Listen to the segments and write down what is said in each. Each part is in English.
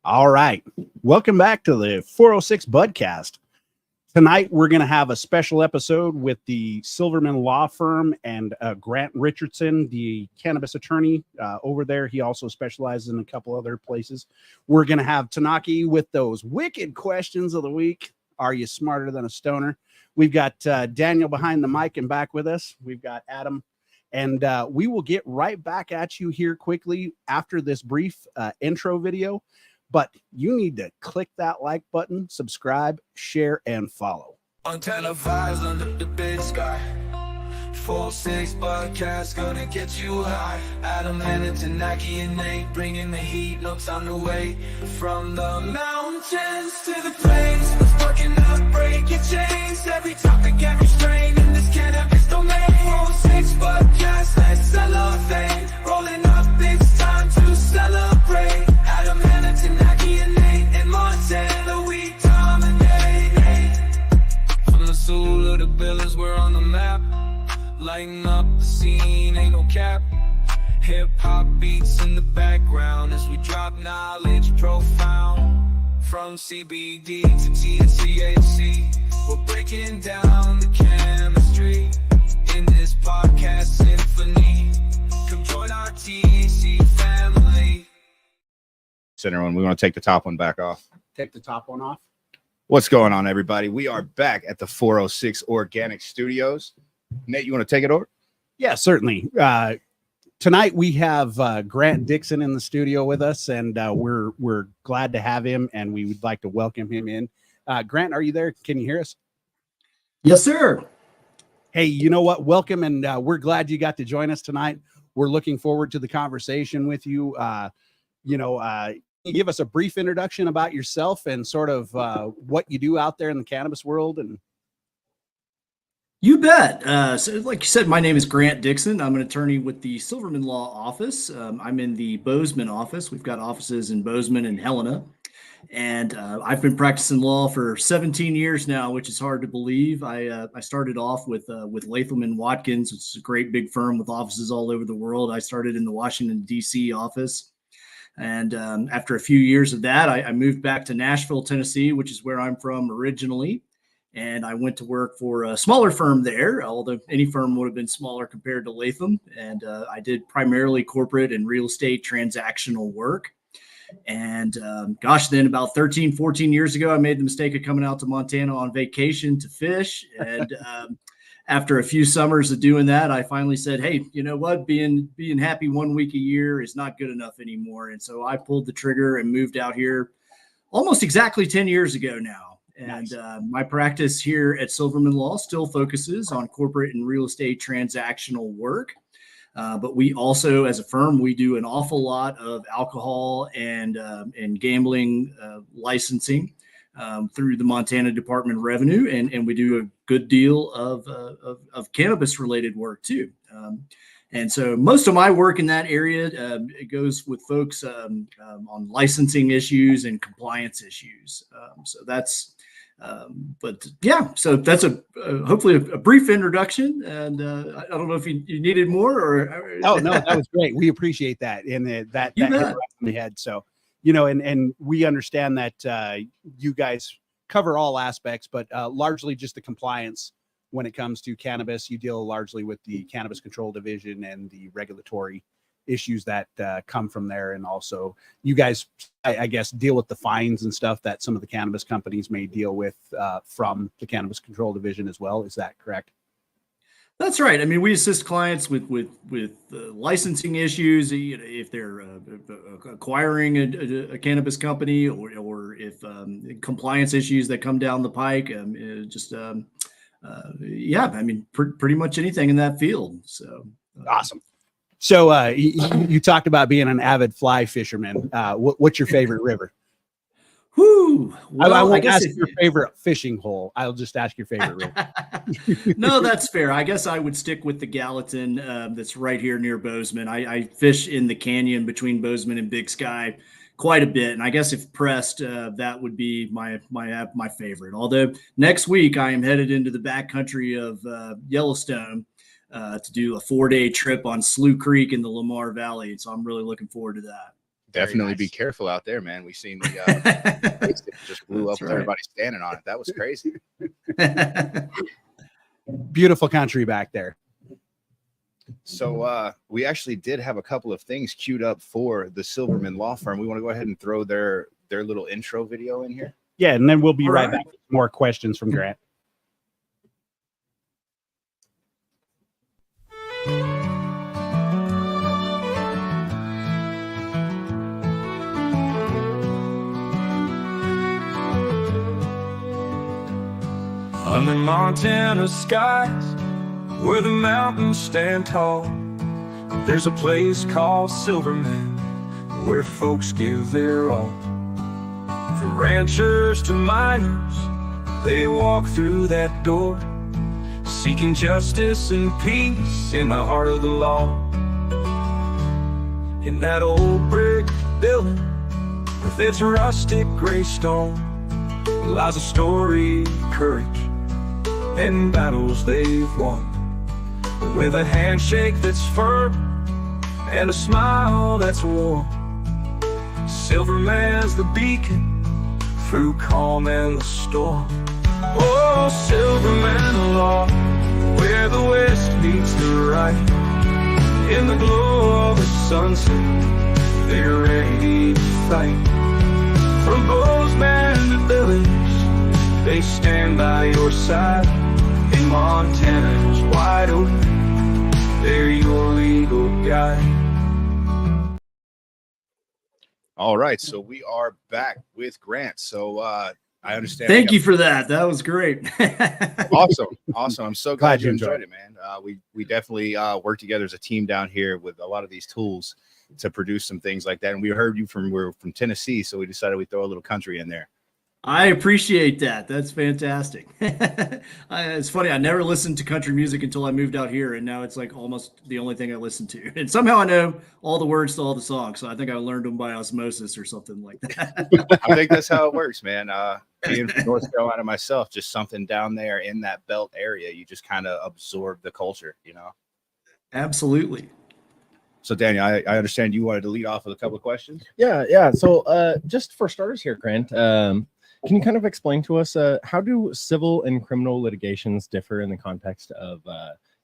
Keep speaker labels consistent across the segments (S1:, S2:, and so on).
S1: All right. Welcome back to the 406 Budcast. Tonight, we're going to have a special episode with the Silverman Law Firm and Grant Richardson, the cannabis attorney over there. He also specializes in a couple other places. We're going to have Tanaki with those wicked questions of the week. Are you smarter than a stoner? We've got Daniel behind the mic and back with us. We've got Adam. And we will get right back at you here quickly after this brief intro video. But you need to click that like button, subscribe, share, and follow.
S2: Antenna vibes under the big sky. 406 Budcast gonna get you high. Adam and Tanaki and Nate bringing the heat. Notes on the way. From the mountains to the plains, let's fucking up, break your chains. Every topic, every strain in this cannabis domain. 406 Budcast, let's celebrate. Rolling up, it's time to celebrate. Adam and Tanaki and Nate and Montana, we dominate. From the soul of the villas, we're on the map. Lighting up the scene, ain't no cap. Hip-hop beats in the background as we drop knowledge profound. From CBD to THC, we're breaking down the chemistry in this podcast symphony. Come join our THC family.
S3: Center one. We want to take the top one back off.
S1: Take the top one off.
S3: What's going on, everybody? We are back at the 406 Organic Studios. Nate, you want to take it over?
S1: Yeah, certainly. Tonight we have Grant Dixon in the studio with us, and we're glad to have him, and we would like to welcome him in. Grant, are you there? Can you hear us?
S4: Yes, sir.
S1: Hey, you know what? Welcome, and we're glad you got to join us tonight. We're looking forward to the conversation with you. You give us a brief introduction about yourself and sort of what you do out there in the cannabis world. And
S4: you bet. So like you said, my name is Grant Dixon. I'm an attorney with the Silverman Law Office. I'm in the Bozeman office. We've got offices in Bozeman and Helena. And I've been practicing law for 17 years now, which is hard to believe. I started off with Latham and Watkins, which is a great big firm with offices all over the world. I started in the Washington, D.C. office. And after a few years of that, I moved back to Nashville, Tennessee, which is where I'm from originally. And I went to work for a smaller firm there, although any firm would have been smaller compared to Latham. And I did primarily corporate and real estate transactional work. And then about 13, 14 years ago, I made the mistake of coming out to Montana on vacation to fish. And after a few summers of doing that, I finally said, hey, you know what? Being happy 1 week a year is not good enough anymore. And so I pulled the trigger and moved out here almost exactly 10 years ago now. And nice. My practice here at Silverman Law still focuses on corporate and real estate transactional work. But we also, as a firm, we do an awful lot of alcohol and gambling licensing through the Montana Department of Revenue, and we do a good deal of cannabis-related work too. And so most of my work in that area it goes with folks on licensing issues and compliance issues. So that's. So that's hopefully a brief introduction, and I don't know if you needed more or.
S1: Oh no, that was great. We appreciate that, and that hit right on the head. So, and we understand that you guys cover all aspects, but largely just the compliance when it comes to cannabis. You deal largely with the Cannabis Control Division and the regulatory issues that come from there. And also you guys, I guess, deal with the fines and stuff that some of the cannabis companies may deal with from the Cannabis Control Division as well. Is that correct?
S4: That's right. I mean, we assist clients with licensing issues, if they're acquiring a cannabis company or if compliance issues that come down the pike, pretty much anything in that field. So
S1: awesome. So you talked about being an avid fly fisherman. What's your favorite river?
S4: Well,
S1: I won't ask your favorite fishing hole. I'll just ask your favorite river.
S4: No, that's fair. I guess I would stick with the Gallatin that's right here near Bozeman. I fish in the canyon between Bozeman and Big Sky quite a bit. And I guess if pressed, that would be my favorite. Although next week I am headed into the backcountry of Yellowstone to do a 4-day trip on Slough Creek in the Lamar Valley. So I'm really looking forward to that.
S3: Definitely
S4: nice.
S3: be careful out there, man. We seen the place that just blew up
S4: That's
S3: with
S4: right.
S3: everybody standing on it. That was crazy.
S1: Beautiful country back there.
S3: So we actually did have a couple of things queued up for the Silverman Law Firm. We want to go ahead and throw their little intro video in here.
S1: Yeah, and then we'll be
S4: All
S1: right
S4: right.
S1: back with more questions from Grant.
S2: Under Montana skies, where the mountains stand tall, there's a place called Silverman, where folks give their all. From ranchers to miners, they walk through that door, seeking justice and peace in the heart of the law. In that old brick building, with its rustic gray stone, lies a story of courage and battles they've won. With a handshake that's firm and a smile that's warm, Silverman's the beacon through calm and the storm. Oh, Silverman Law, where the west meets the right. In the glow of the sunset, they're ready to fight. From Bozeman to village, they stand by your side. In Montana's wide open, they're your legal guide.
S3: All right, so we are back with Grant. So I understand.
S4: Thank you for that. That was great.
S3: Awesome. I'm so glad
S1: Glad
S3: you
S1: you
S3: enjoyed
S1: enjoyed
S3: it, man. We definitely work together as a team down here with a lot of these tools to produce some things like that. And we heard we're from Tennessee, so we decided we'd throw a little country in there.
S4: I appreciate that. That's fantastic. It's funny. I never listened to country music until I moved out here, and now it's like almost the only thing I listen to. And somehow I know all the words to all the songs. So I think I learned them by osmosis or something like that.
S3: I think that's how it works, man. Being from North Carolina myself, just something down there in that belt area, you just kind of absorb the culture, you know?
S4: Absolutely.
S3: So, Daniel, I understand you wanted to lead off with a couple of questions.
S5: Yeah. So just for starters here, Grant, can you kind of explain to us how do civil and criminal litigations differ in the context of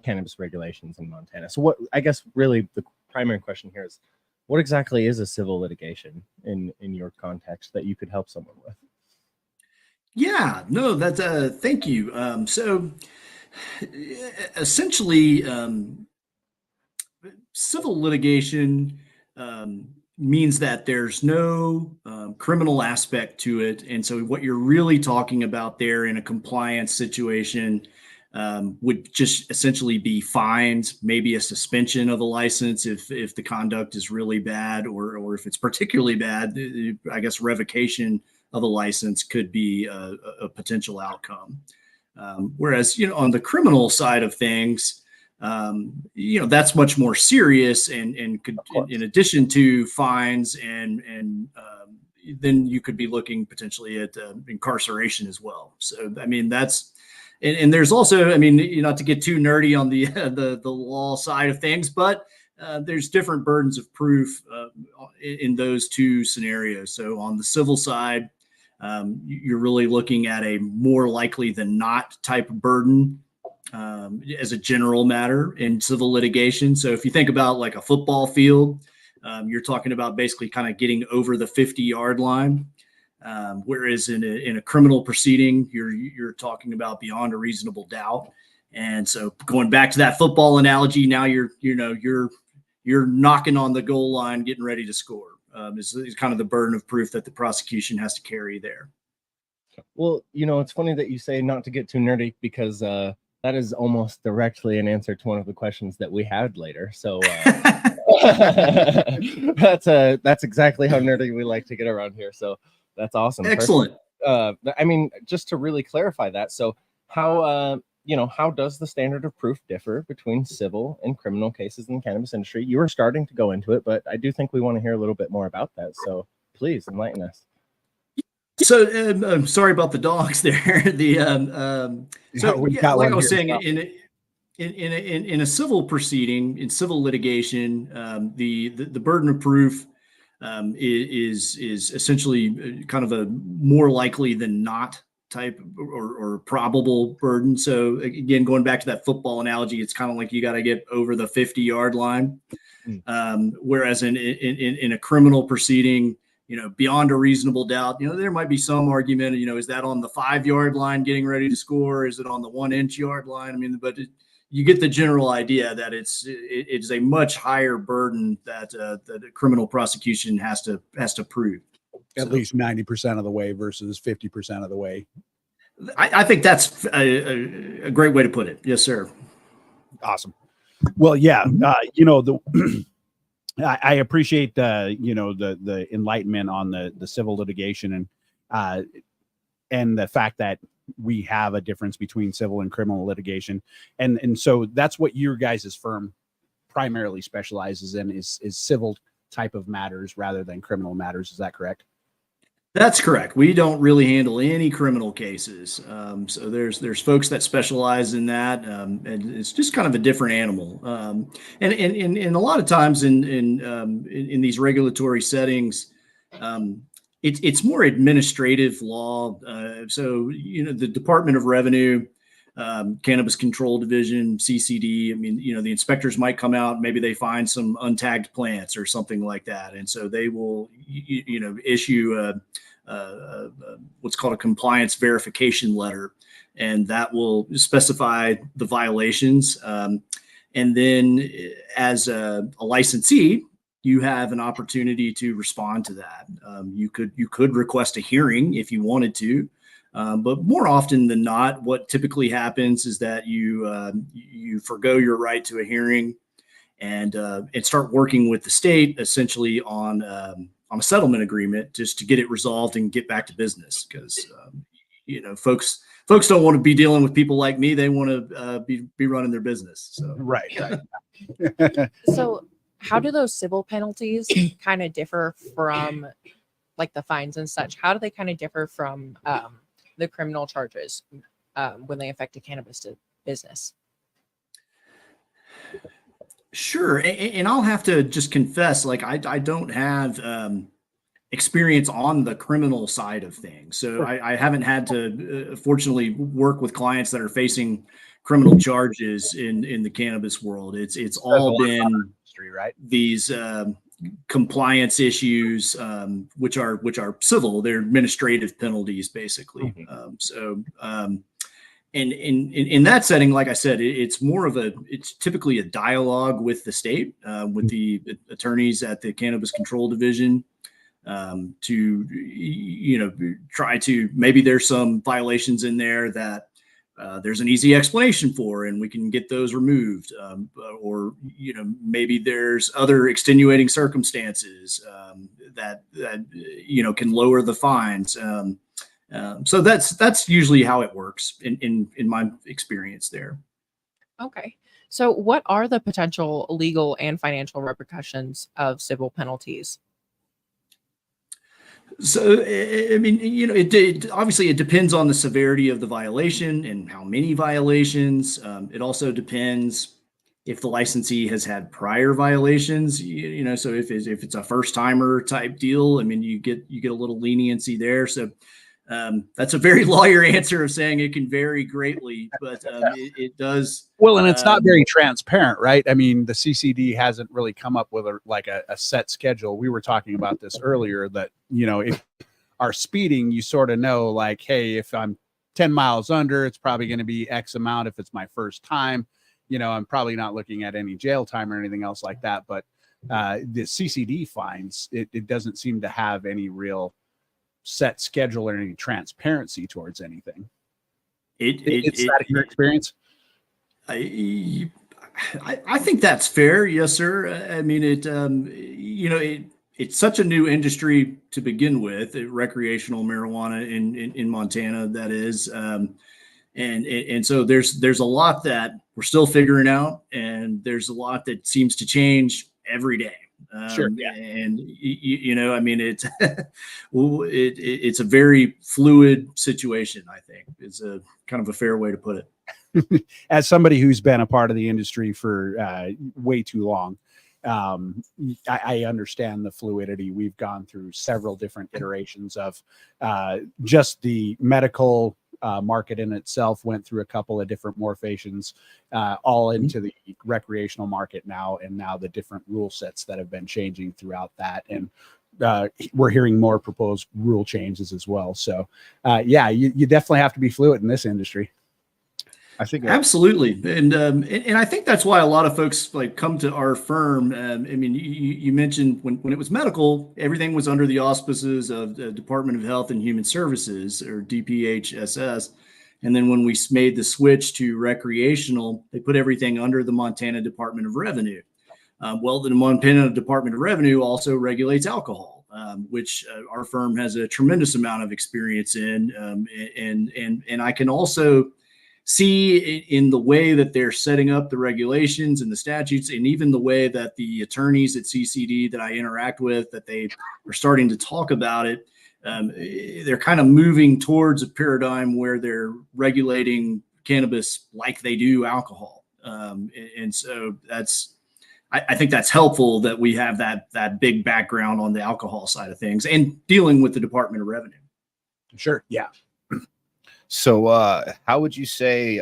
S5: cannabis regulations in Montana? So what I guess really the primary question here is, what exactly is a civil litigation in your context that you could help someone with?
S4: Yeah, no, that's thank you. So essentially, civil litigation means that there's no criminal aspect to it. And so what you're really talking about there in a compliance situation would just essentially be fines, maybe a suspension of a license if the conduct is really bad, or if it's particularly bad, I guess revocation of a license could be a potential outcome. Whereas, on the criminal side of things, that's much more serious and could, in addition to fines and then you could be looking potentially at incarceration as well. So, I mean, that's, and there's also, I mean, not to get too nerdy on the law side of things, but there's different burdens of proof in those two scenarios. So on the civil side, you're really looking at a more likely than not type of burden as a general matter in civil litigation. So if you think about like a football field, you're talking about basically kind of getting over the 50-yard line. Whereas in a criminal proceeding, you're talking about beyond a reasonable doubt. And so going back to that football analogy, now you're knocking on the goal line, getting ready to score. Is kind of the burden of proof that the prosecution has to carry there.
S5: Well, it's funny that you say not to get too nerdy, because that is almost directly an answer to one of the questions that we had later. So that's exactly how nerdy we like to get around here. So that's awesome.
S4: Excellent.
S5: I mean, just to really clarify that. So how does the standard of proof differ between civil and criminal cases in the cannabis industry? You were starting to go into it, but I do think we want to hear a little bit more about that. So please enlighten us.
S4: So I'm sorry about the dogs there. Like I was saying, in a civil proceeding, in civil litigation, the burden of proof is essentially kind of a more likely than not type or probable burden. So again, going back to that football analogy, it's kind of like you got to get over the 50-yard line. Whereas in a criminal proceeding, beyond a reasonable doubt, there might be some argument, is that on the 5-yard line getting ready to score? Is it on the 1-inch yard line? I mean, but you get the general idea that it's a much higher burden that a criminal prosecution has to prove.
S1: At least 90% of the way versus 50% of the way.
S4: I think that's a great way to put it. Yes, sir.
S1: Awesome. Well, yeah, I appreciate the enlightenment on the civil litigation and the fact that we have a difference between civil and criminal litigation, and so that's what your guys' firm primarily specializes in is civil type of matters rather than criminal matters. Is that correct?
S4: That's correct. We don't really handle any criminal cases. So there's folks that specialize in that, and it's just kind of a different animal. And a lot of times in these regulatory settings, it's more administrative law. So the Department of Revenue, Cannabis Control Division, CCD. I mean, the inspectors might come out, maybe they find some untagged plants or something like that, and so they will, issue what's called a compliance verification letter, and that will specify the violations. And then, as a licensee, you have an opportunity to respond to that. You could request a hearing if you wanted to. But more often than not, what typically happens is that you forgo your right to a hearing and start working with the state essentially on a settlement agreement just to get it resolved and get back to business. Because folks don't want to be dealing with people like me. They want to be running their business. So
S1: Right.
S6: So how do those civil penalties kind of differ from like the fines and such? How do they kind of differ from the criminal charges when they affect a cannabis business?
S4: Sure. And I'll have to just confess, like I don't have experience on the criminal side of things. So I haven't had to, fortunately, work with clients that are facing criminal charges in the cannabis world. It's all been
S1: industry, right?
S4: These compliance issues, which are civil. They're administrative penalties, basically. And in that setting, like I said, it's typically a dialogue with the state, with the attorneys at the Cannabis Control Division, to try to, maybe there's some violations in there that there's an easy explanation for, and we can get those removed, or maybe there's other extenuating circumstances that can lower the fines. So that's usually how it works in my experience there.
S6: Okay. So what are the potential legal and financial repercussions of civil penalties?
S4: So, I mean, obviously it depends on the severity of the violation and how many violations. It also depends if the licensee has had prior violations, so if it's a first timer type deal, I mean, you get a little leniency there. So, that's a very lawyer answer of saying it can vary greatly, but it does.
S1: Well, and it's not very transparent, right? I mean, the CCD hasn't really come up with a set schedule. We were talking about this earlier that, if our speeding, you sort of know, like, hey, if I'm 10 miles under, it's probably going to be X amount. If it's my first time, I'm probably not looking at any jail time or anything else like that. But the CCD fines, it doesn't seem to have any real set schedule or any transparency towards anything. It's that your experience?
S4: I think that's fair. Yes, sir. I mean, it's such a new industry to begin with, recreational marijuana in Montana, that is. And so there's a lot that we're still figuring out, and there's a lot that seems to change every day.
S1: Sure. Yeah.
S4: And I mean, it's a very fluid situation, I think, is a kind of a fair way to put it.
S1: As somebody who's been a part of the industry for way too long, I understand the fluidity. We've gone through several different iterations of just the medical market in itself went through a couple of different morphations, all into the recreational market now, and now the different rule sets that have been changing throughout that. And we're hearing more proposed rule changes as well. So yeah, you definitely have to be fluid in this industry.
S3: I think
S4: absolutely, and I think that's why a lot of folks like come to our firm. I mean, you mentioned when it was medical, everything was under the auspices of the Department of Health and Human Services, or DPHSS, and then when we made the switch to recreational, they put everything under the Montana Department of Revenue. Well, the Montana Department of Revenue also regulates alcohol, which our firm has a tremendous amount of experience in, and I can also see in the way that they're setting up the regulations and the statutes, and even the way that the attorneys at CCD that I interact with, that they are starting to talk about it. They're kind of moving towards a paradigm where they're regulating cannabis like they do alcohol. And so I think that's helpful that we have that big background on the alcohol side of things and dealing with the Department of Revenue.
S1: Sure. Yeah.
S3: So how would you say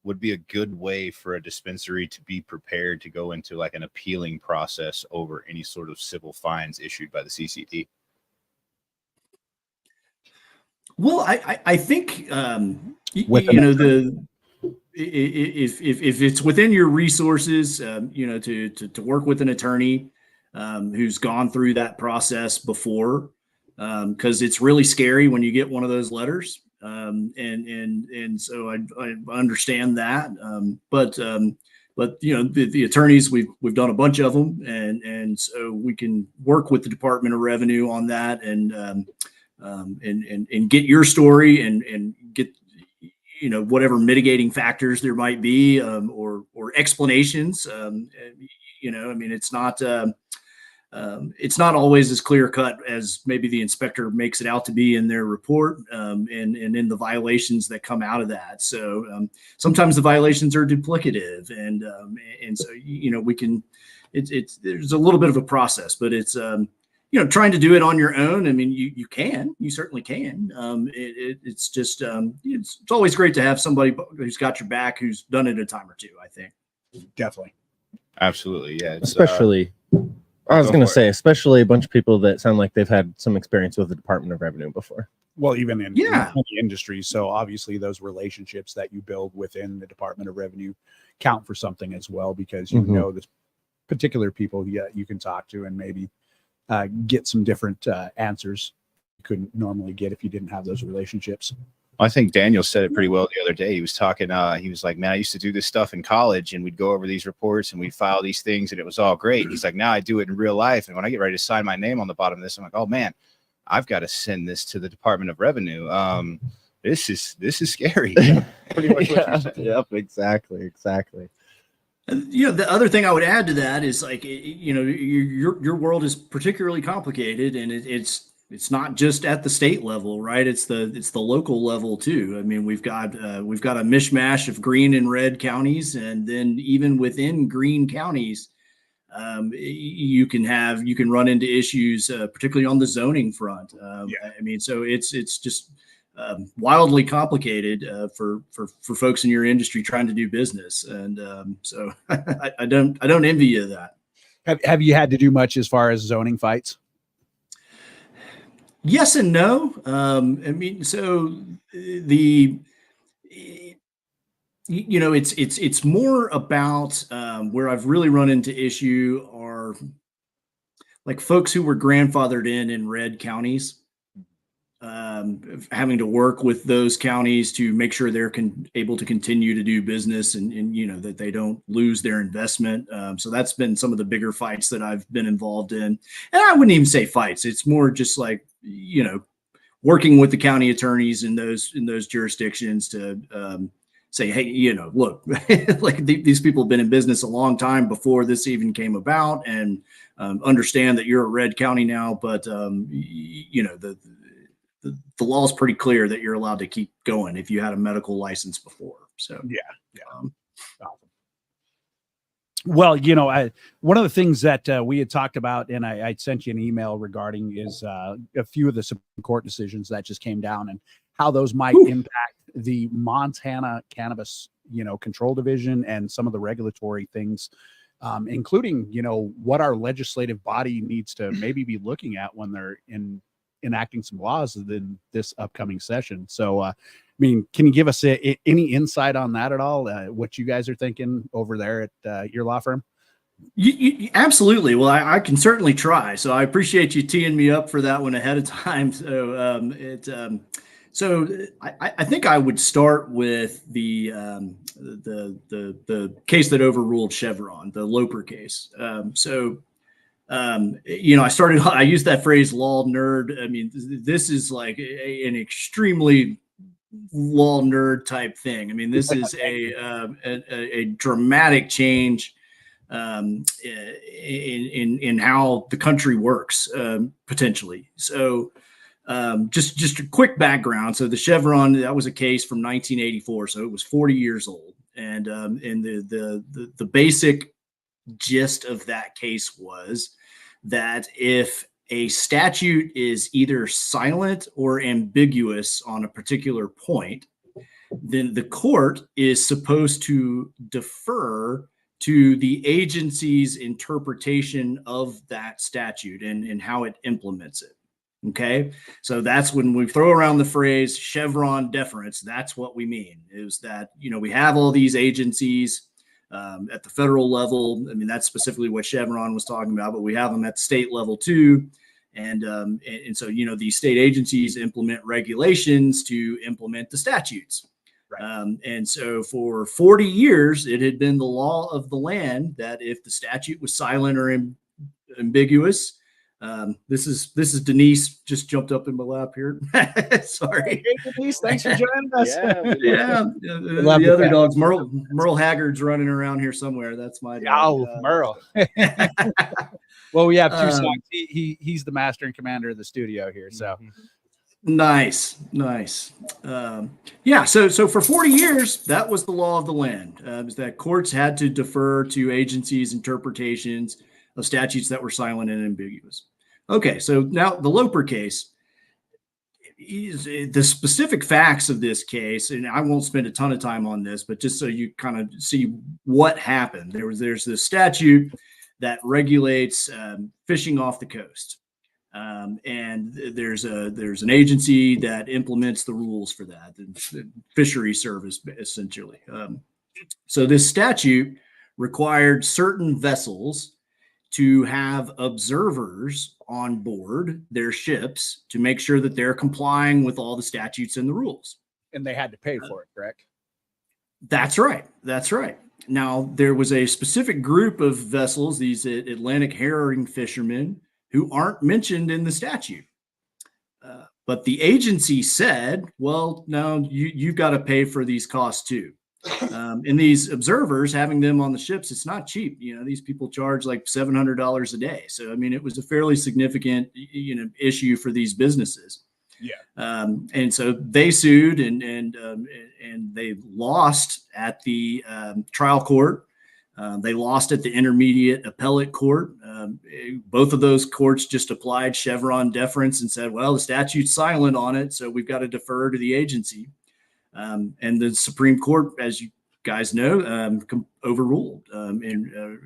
S3: would be a good way for a dispensary to be prepared to go into like an appealing process over any sort of civil fines issued by the CCD?
S4: Well, I think you know, if it's within your resources, you know, to work with an attorney who's gone through that process before, because it's really scary when you get one of those letters. And so I understand that. But you know, the attorneys, we've done a bunch of them, and so we can work with the Department of Revenue on that, and get your story and get, you know, whatever mitigating factors there might be, or explanations. You know, I mean, it's not always as clear cut as maybe the inspector makes it out to be in their report, and in the violations that come out of that. So sometimes the violations are duplicative, and so, you know, we can, there's a little bit of a process, but it's, you know, trying to do it on your own. I mean, you certainly can. It's just, it's always great to have somebody who's got your back, who's done it a time or two, I think.
S1: Definitely.
S3: Absolutely. Yeah.
S5: Especially, I was going to say, especially a bunch of people that sound like they've had some experience with the Department of Revenue before.
S1: Well, even in the industry. So obviously those relationships that you build within the Department of Revenue count for something as well, because you know this particular people you can talk to and maybe get some different answers you couldn't normally get if you didn't have those relationships.
S3: I think Daniel said it pretty well the other day. He was talking, he was like, man, I used to do this stuff in college, and we'd go over these reports and we'd file these things, and it was all great. He's like, now I do it in real life. And when I get ready to sign my name on the bottom of this, I'm like, oh man, I've got to send this to the Department of Revenue. This is scary. Pretty much what
S5: Yep, exactly.
S4: You know, the other thing I would add to that is, like, you know, your world is particularly complicated, and it's not just at the state level, right? It's the local level too. I mean, we've got a mishmash of green and red counties, and then even within green counties, you can run into issues, particularly on the zoning front. I mean, so it's just wildly complicated for folks in your industry trying to do business, and so I don't envy you that.
S1: Have you had to do much as far as zoning fights?
S4: Yes and no. I mean, so you know, it's more about where I've really run into issue are like folks who were grandfathered in red counties, having to work with those counties to make sure they're able to continue to do business, and you know, that they don't lose their investment. So that's been some of the bigger fights that I've been involved in. And I wouldn't even say fights. It's more just like, you know, working with the county attorneys in those jurisdictions to say, hey, you know, look, like these people have been in business a long time before this even came about, and understand that you're a red county now, but you know, the law is pretty clear that you're allowed to keep going if you had a medical license before. So
S1: Yeah. Well, one of the things that we had talked about, and I sent you an email regarding, is a few of the Supreme Court decisions that just came down and how those might impact the Montana Cannabis, Control Division and some of the regulatory things, including, what our legislative body needs to maybe be looking at when they're enacting some laws in this upcoming session. So, can you give us any insight on that at all? What you guys are thinking over there at your law firm?
S4: Absolutely. Well, I can certainly try. So I appreciate you teeing me up for that one ahead of time. So I think I would start with the case that overruled Chevron, the Loper case. I used that phrase law nerd. I mean, this is like an extremely law nerd type thing. I mean, this is a dramatic change in how the country works, potentially. So just a quick background. So the Chevron, that was a case from 1984. So it was 40 years old. And the basic gist of that case was that if a statute is either silent or ambiguous on a particular point, then the court is supposed to defer to the agency's interpretation of that statute and how it implements it. Okay. So that's when we throw around the phrase Chevron deference. That's what we mean, is that, we have all these agencies at the federal level. I mean, that's specifically what Chevron was talking about, but we have them at the state level too. And so, these state agencies implement regulations to implement the statutes. Right. And so for 40 years, it had been the law of the land that if the statute was silent or ambiguous, this is Denise just jumped up in my lap here. Sorry.
S1: Hey, Denise, thanks for joining us.
S4: The other dogs, Merle Haggard's running around here somewhere. That's my dog.
S1: Oh, Merle. Well, we have two songs. He's the master and commander of the studio here. So
S4: nice. So for 40 years, that was the law of the land. Is that courts had to defer to agencies' interpretations of statutes that were silent and ambiguous. Okay, so now the Loper case, the specific facts of this case, and I won't spend a ton of time on this, but just so you kind of see what happened. There's this statute that regulates fishing off the coast. And there's an agency that implements the rules for that, the fishery service, essentially. So this statute required certain vessels to have observers on board their ships to make sure that they're complying with all the statutes and the rules.
S1: And they had to pay for it, correct?
S4: That's right. Now, there was a specific group of vessels, these Atlantic herring fishermen, who aren't mentioned in the statute. But the agency said, well, no, you've got to pay for these costs too. And these observers, having them on the ships, it's not cheap. These people charge like $700 a day. So, I mean, it was a fairly significant, issue for these businesses. Yeah. And so they sued and they lost at the trial court. They lost at the intermediate appellate court. Both of those courts just applied Chevron deference and said, well, the statute's silent on it, so we've got to defer to the agency. And the Supreme Court, as you guys know, overruled and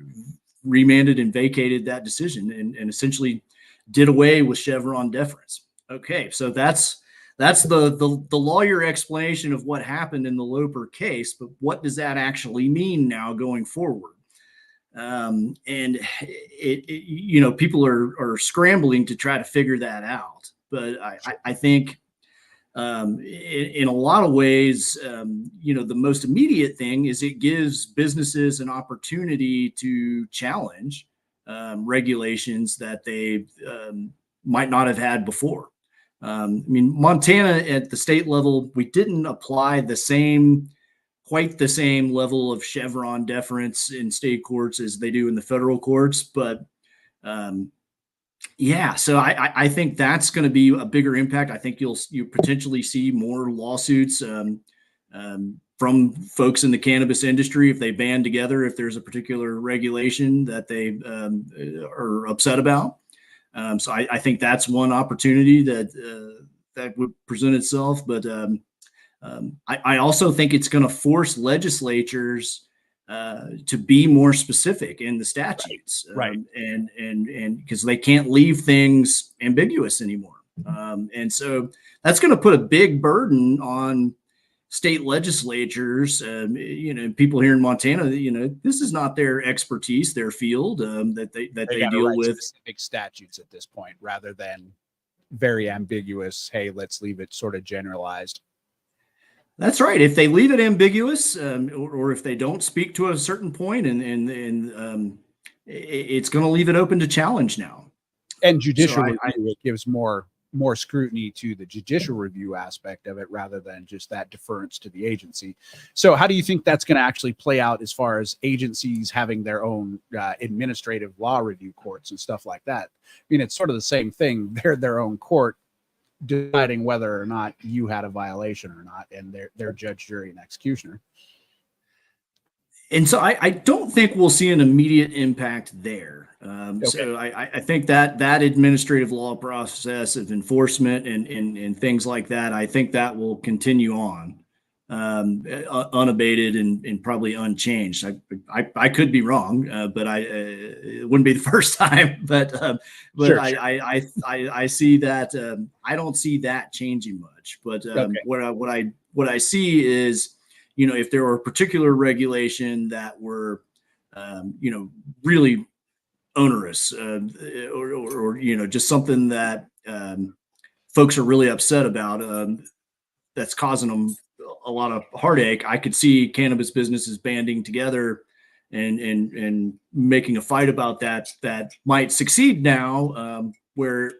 S4: remanded and vacated that decision and essentially did away with Chevron deference. Okay, so that's the lawyer explanation of what happened in the Loper case, but what does that actually mean now going forward? And people are scrambling to try to figure that out. But I think in a lot of ways, the most immediate thing is it gives businesses an opportunity to challenge regulations that they might not have had before. Montana at the state level, we didn't apply quite the same level of Chevron deference in state courts as they do in the federal courts. But so I think that's going to be a bigger impact. I think you potentially see more lawsuits from from folks in the cannabis industry if they band together, if there's a particular regulation that they are upset about. So I think that's one opportunity that would present itself. But I also think it's going to force legislatures to be more specific in the statutes,
S1: Right.
S4: And because they can't leave things ambiguous anymore. And so that's going to put a big burden on state legislatures, people here in Montana. This is not their expertise, their field, that they
S1: gotta
S4: deal
S1: write
S4: with.
S1: specific statutes at this point, rather than very ambiguous. Hey, let's leave it sort of generalized.
S4: That's right. If they leave it ambiguous, or if they don't speak to a certain point, and it's going to leave it open to challenge now.
S1: And judicial
S4: So
S1: review, it gives more scrutiny to the judicial review aspect of it, rather than just that deference to the agency. So how do you think that's going to actually play out as far as agencies having their own administrative law review courts and stuff like that? I mean, it's sort of the same thing. They're their own court deciding whether or not you had a violation or not, and they're judge, jury, and executioner.
S4: And so I don't think we'll see an immediate impact there. So I think that administrative law process of enforcement and things like that, I think that will continue on unabated and probably unchanged. I could be wrong, but it wouldn't be the first time. But
S1: Sure.
S4: I see that. I don't see that changing much. But what I see is, if there were a particular regulation that were, really onerous, or just something that folks are really upset about, that's causing them a lot of heartache, I could see cannabis businesses banding together and making a fight about that might succeed now, where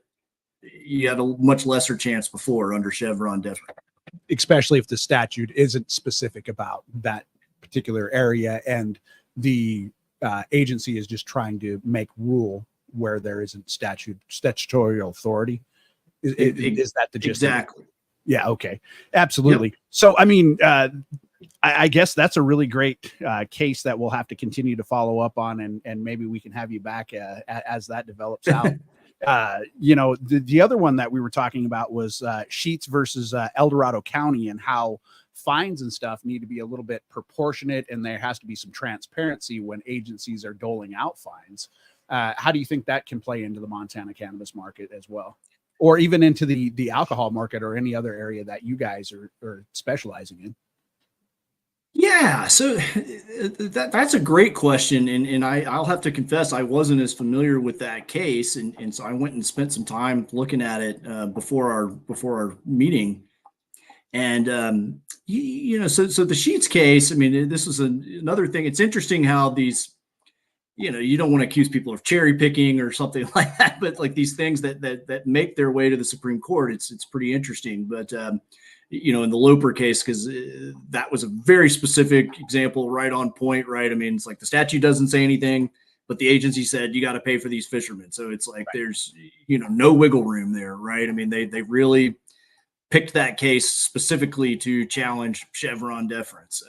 S4: you had a much lesser chance before under Chevron deference.
S1: Especially if the statute isn't specific about that particular area, and the agency is just trying to make rule where there isn't statutory authority. Is that the gist?
S4: Exactly.
S1: Yeah. Okay. Absolutely.
S4: Yep.
S1: So, I mean, I guess that's a really great case that we'll have to continue to follow up on, and maybe we can have you back as that develops out. The other one that we were talking about was Sheets versus El Dorado County, and how fines and stuff need to be a little bit proportionate, and there has to be some transparency when agencies are doling out fines. How do you think that can play into the Montana cannabis market as well, or even into the alcohol market, or any other area that you guys are specializing in?
S4: Yeah, so that's a great question, and I'll have to confess I wasn't as familiar with that case, and so I went and spent some time looking at it before our meeting, and so the Sheets case. I mean, this is another thing. It's interesting how these, you don't want to accuse people of cherry picking or something like that, but like these things that make their way to the Supreme Court, it's pretty interesting, but. In the Loper case, because that was a very specific example, right on point, right? I mean, it's like the statute doesn't say anything, but the agency said you got to pay for these fishermen. So it's like there's, no wiggle room there, right? I mean, they really picked that case specifically to challenge Chevron deference.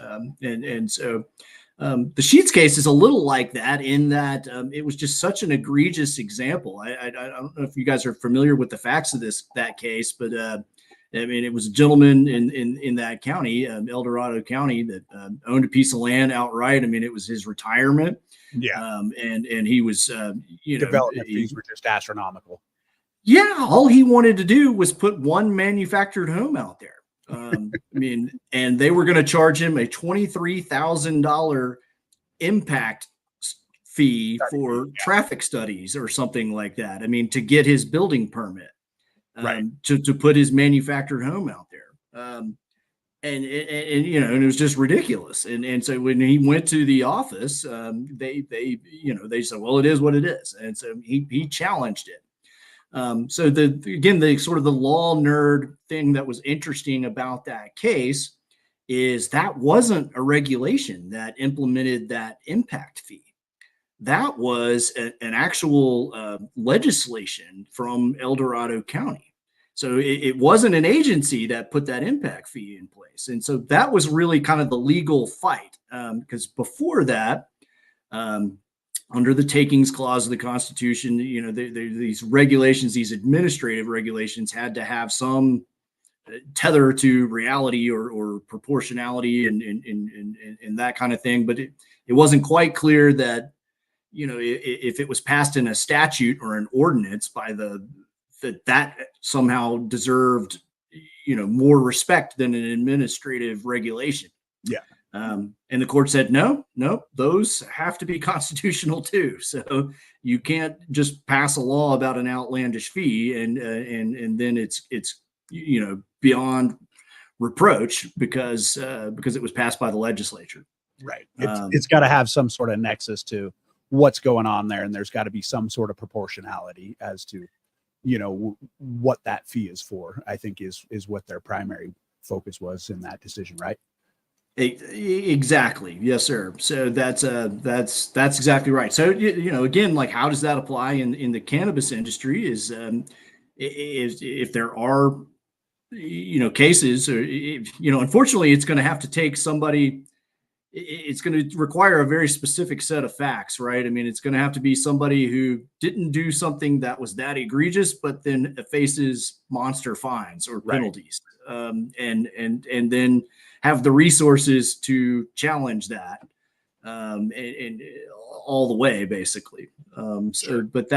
S4: So the Sheets case is a little like that, in that it was just such an egregious example. I don't know if you guys are familiar with the facts of that case, but I mean, it was a gentleman in that county, El Dorado County, that owned a piece of land outright. I mean, it was his retirement.
S1: Yeah.
S4: And he was,
S1: development fees were just astronomical.
S4: Yeah. All he wanted to do was put one manufactured home out there. I mean, and they were going to charge him a $23,000 impact fee for traffic studies or something like that. I mean, to get his building permit.
S1: Right.
S4: To put his manufactured home out there. And it was just ridiculous. And so when he went to the office, they said, well, it is what it is. And so he challenged it. So the sort of the law nerd thing that was interesting about that case is that wasn't a regulation that implemented that impact fee. That was an actual legislation from El Dorado County. So it wasn't an agency that put that impact fee in place. And so that was really kind of the legal fight. Because before that, under the takings clause of the Constitution, these regulations, these administrative regulations had to have some tether to reality or proportionality and that kind of thing. But it wasn't quite clear that, if it was passed in a statute or an ordinance that somehow deserved, more respect than an administrative regulation.
S1: Yeah.
S4: And the court said, no, those have to be constitutional too. So you can't just pass a law about an outlandish fee and then it's beyond reproach because it was passed by the legislature.
S1: Right. It's got to have some sort of nexus to what's going on there, and there's got to be some sort of proportionality as to what that fee is for. I think is what their primary focus was in that decision, right?
S4: Exactly. Yes, sir. So that's exactly right. So again, like, how does that apply in the cannabis industry? Is if there are cases, or unfortunately, it's going to have to take somebody. It's going to require a very specific set of facts, right? I mean, it's going to have to be somebody who didn't do something that was that egregious, but then faces monster fines or penalties, and then have the resources to challenge that, and all the way, basically. But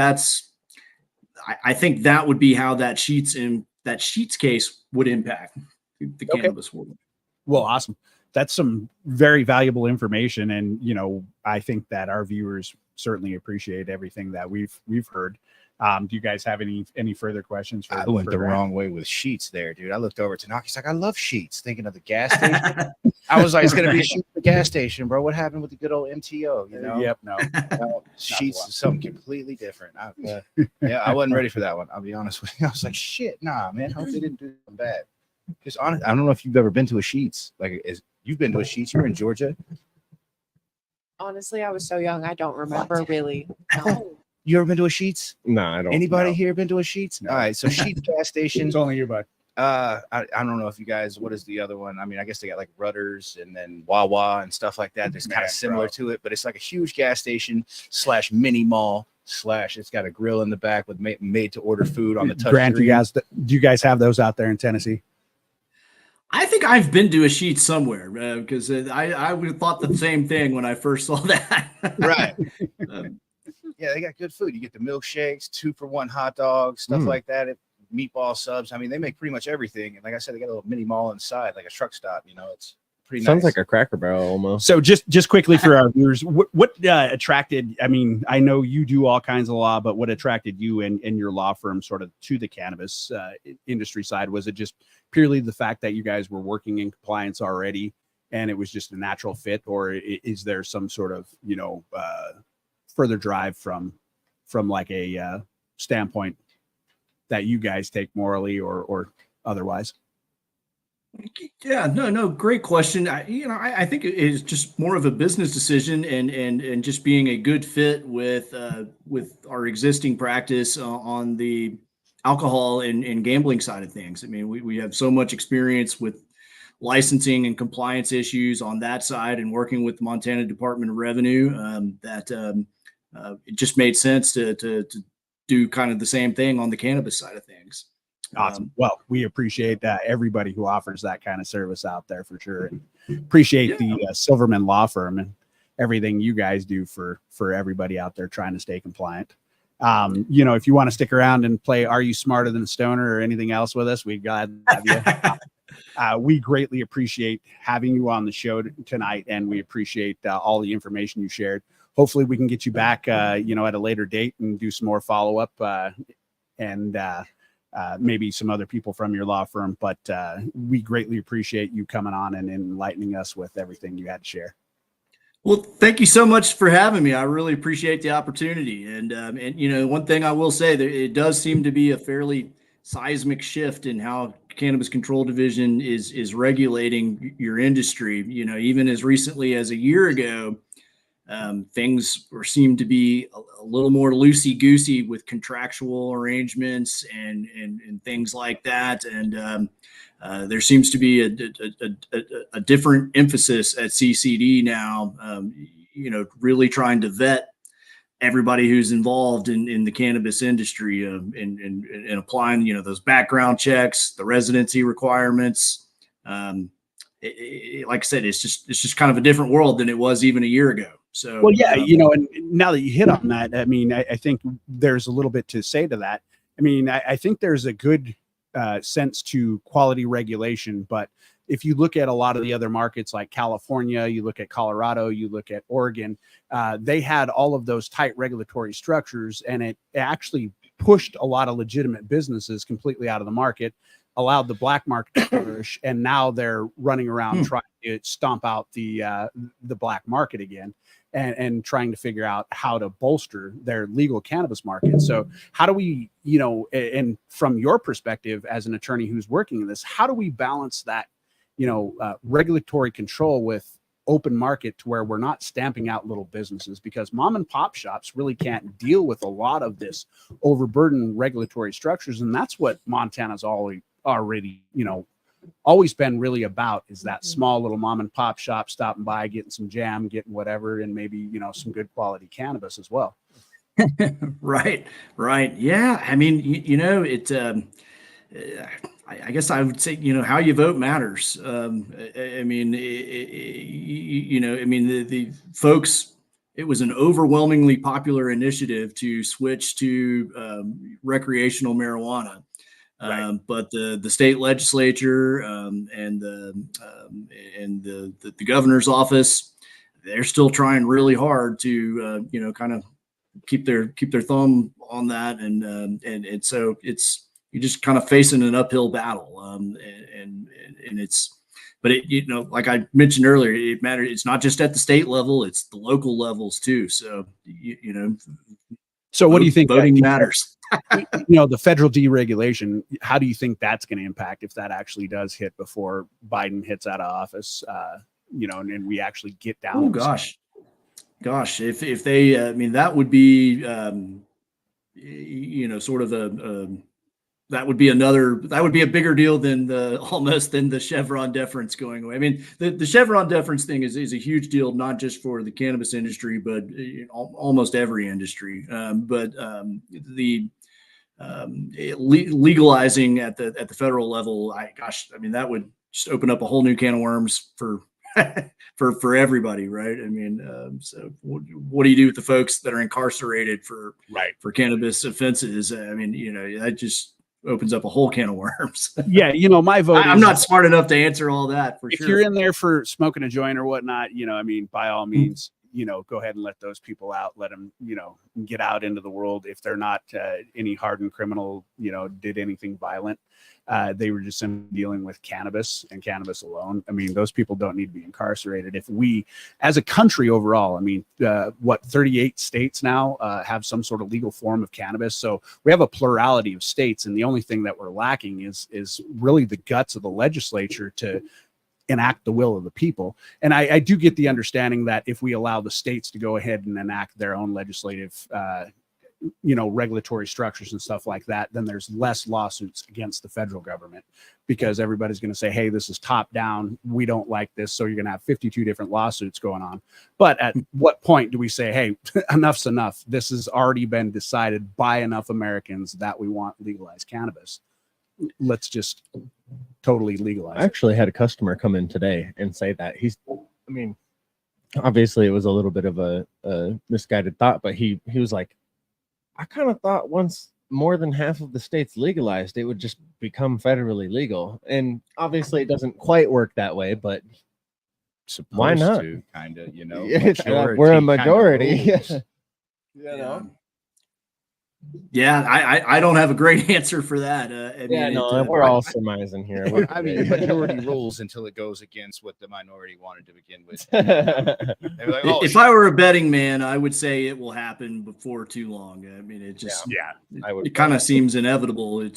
S4: I think that would be how that Sheets case would impact the cannabis world.
S1: Well, awesome. That's some very valuable information. And, I think that our viewers certainly appreciate everything that we've heard. Do you guys have any further questions?
S3: I went the wrong way with Sheets there, dude. I looked over to Knock. He's like, I love Sheets. Thinking of the gas station. I was like, it's going to be Sheets, the gas station, bro. What happened with the good old MTO?
S1: Yep. No.
S3: Sheets is something completely different. I wasn't ready for that one. I'll be honest with you. I was like, shit, nah, man. Hope they didn't do something bad. Because I don't know if you've ever been to a Sheets. You've been to a Sheets. You're in Georgia.
S6: Honestly, I was so young, I don't remember really. No.
S3: You ever been to a Sheets?
S5: No, I don't.
S3: Anybody here been to a Sheets? No. All right, so Sheets gas station.
S1: It's only you, bud.
S3: I don't know if you guys. What is the other one? I mean, I guess they got like Rudders and then Wawa and stuff like that. That's kind of similar to it, but it's like a huge gas station / mini mall / it's got a grill in the back with made to order food on the touch
S1: Grant,
S3: screen.
S1: do you guys have those out there in Tennessee?
S4: I think I've been to a Sheets somewhere because I would have thought the same thing when I first saw that.
S3: Right. Yeah, they got good food. You get the milkshakes, 2-for-1 hot dogs, stuff like that. Meatball subs. I mean, they make pretty much everything. And like I said, they got a little mini mall inside, like a truck stop. It's pretty
S5: Sounds
S3: nice.
S5: like a Cracker Barrel almost.
S1: So just quickly for our viewers, what attracted, I mean, I know you do all kinds of law, but what attracted you and your law firm sort of to the cannabis industry side? Was it just purely the fact that you guys were working in compliance already and it was just a natural fit, or is there some sort of, further drive from like a standpoint that you guys take morally or otherwise?
S4: Yeah, no, great question. I think it is just more of a business decision and just being a good fit with our existing practice on the alcohol and gambling side of things. I mean, we have so much experience with licensing and compliance issues on that side and working with the Montana Department of Revenue that it just made sense to do kind of the same thing on the cannabis side of things.
S1: Awesome. Well, we appreciate everybody who offers that kind of service out there for sure, and appreciate the Silverman Law Firm and everything you guys do for everybody out there trying to stay compliant. If you want to stick around and play Are You Smarter Than a Stoner or anything else with us, we'd glad to have you. We greatly appreciate having you on the show tonight, and we appreciate all the information you shared. Hopefully we can get you back, at a later date and do some more follow-up and maybe some other people from your law firm. But we greatly appreciate you coming on and enlightening us with everything you had to share.
S4: Well, thank you so much for having me. I really appreciate the opportunity. And one thing I will say, that it does seem to be a fairly seismic shift in how Cannabis Control Division is regulating your industry. Even as recently as a year ago, things seem to be a little more loosey-goosey with contractual arrangements and things like that. And there seems to be a different emphasis at CCD now, really trying to vet everybody who's involved in the cannabis industry, and applying, those background checks, the residency requirements. Like I said, it's just kind of a different world than it was even a year ago. So,
S1: well, yeah, and now that you hit on that, I mean, I think there's a little bit to say to that. I mean, I think there's a good sense to quality regulation, but if you look at a lot of the other markets like California, you look at Colorado, you look at Oregon, they had all of those tight regulatory structures, and it actually pushed a lot of legitimate businesses completely out of the market, allowed the black market to flourish, and now they're running around trying to stomp out the black market again, and trying to figure out how to bolster their legal cannabis market. So how do we, and from your perspective as an attorney who's working in this, how do we balance that, regulatory control with open market to where we're not stamping out little businesses? Because mom and pop shops really can't deal with a lot of this overburdened regulatory structures. And that's what Montana's already, always been really about, is that small little mom and pop shop stopping by, getting some jam, getting whatever, and maybe, some good quality cannabis as well.
S4: Right. Yeah. I mean, I guess I would say, how you vote matters. The folks, it was an overwhelmingly popular initiative to switch to recreational marijuana. Right. But the state legislature and the governor's office, they're still trying really hard to kind of keep their thumb on that, and so you're just kind of facing an uphill battle, and it's, but like I mentioned earlier, it matters. It's not just at the state level; it's the local levels too. So
S1: So what do you think?
S4: Voting matters.
S1: The federal deregulation, how do you think that's going to impact if that actually does hit before Biden hits out of office? And we actually get down.
S4: Oh gosh, if they, that would be, sort of that would be a bigger deal than the Chevron deference going away. I mean, the Chevron deference thing is a huge deal, not just for the cannabis industry, but almost every industry. Legalizing at the federal level, that would just open up a whole new can of worms for everybody, right? I mean, so what do you do with the folks that are incarcerated for cannabis offenses? I mean, that just opens up a whole can of worms.
S1: Yeah, my vote.
S4: I'm not smart enough to answer all that for
S1: if
S4: sure.
S1: If you're in there for smoking a joint or whatnot, by all means, go ahead and let those people out. Let them, get out into the world. If they're not any hardened criminal, did anything violent, they were just simply dealing with cannabis and cannabis alone. I mean, those people don't need to be incarcerated. If we, as a country overall, 38 states now have some sort of legal form of cannabis. So we have a plurality of states, and the only thing that we're lacking is really the guts of the legislature to enact the will of the people. And I do get the understanding that if we allow the states to go ahead and enact their own legislative regulatory structures and stuff like that, then there's less lawsuits against the federal government, because everybody's going to say, hey, this is top down, we don't like this, so you're going to have 52 different lawsuits going on. But at what point do we say, hey, enough's enough, this has already been decided by enough Americans that we want legalized cannabis, let's just totally legalize
S5: I actually had a customer come in today and say that obviously it was a little bit of a misguided thought, but he was like, I kind of thought once more than half of the states legalized, it would just become federally legal. And obviously it doesn't quite work that way, but why not?
S3: Kind of,
S5: we're a majority.
S4: Yeah, I don't have a great answer for that.
S5: We're all surmising here.
S3: Majority rules until it goes against what the minority wanted to begin with.
S4: If I were a betting man, I would say it will happen before too long. I mean, it just,
S5: I would.
S4: It kind of seems inevitable.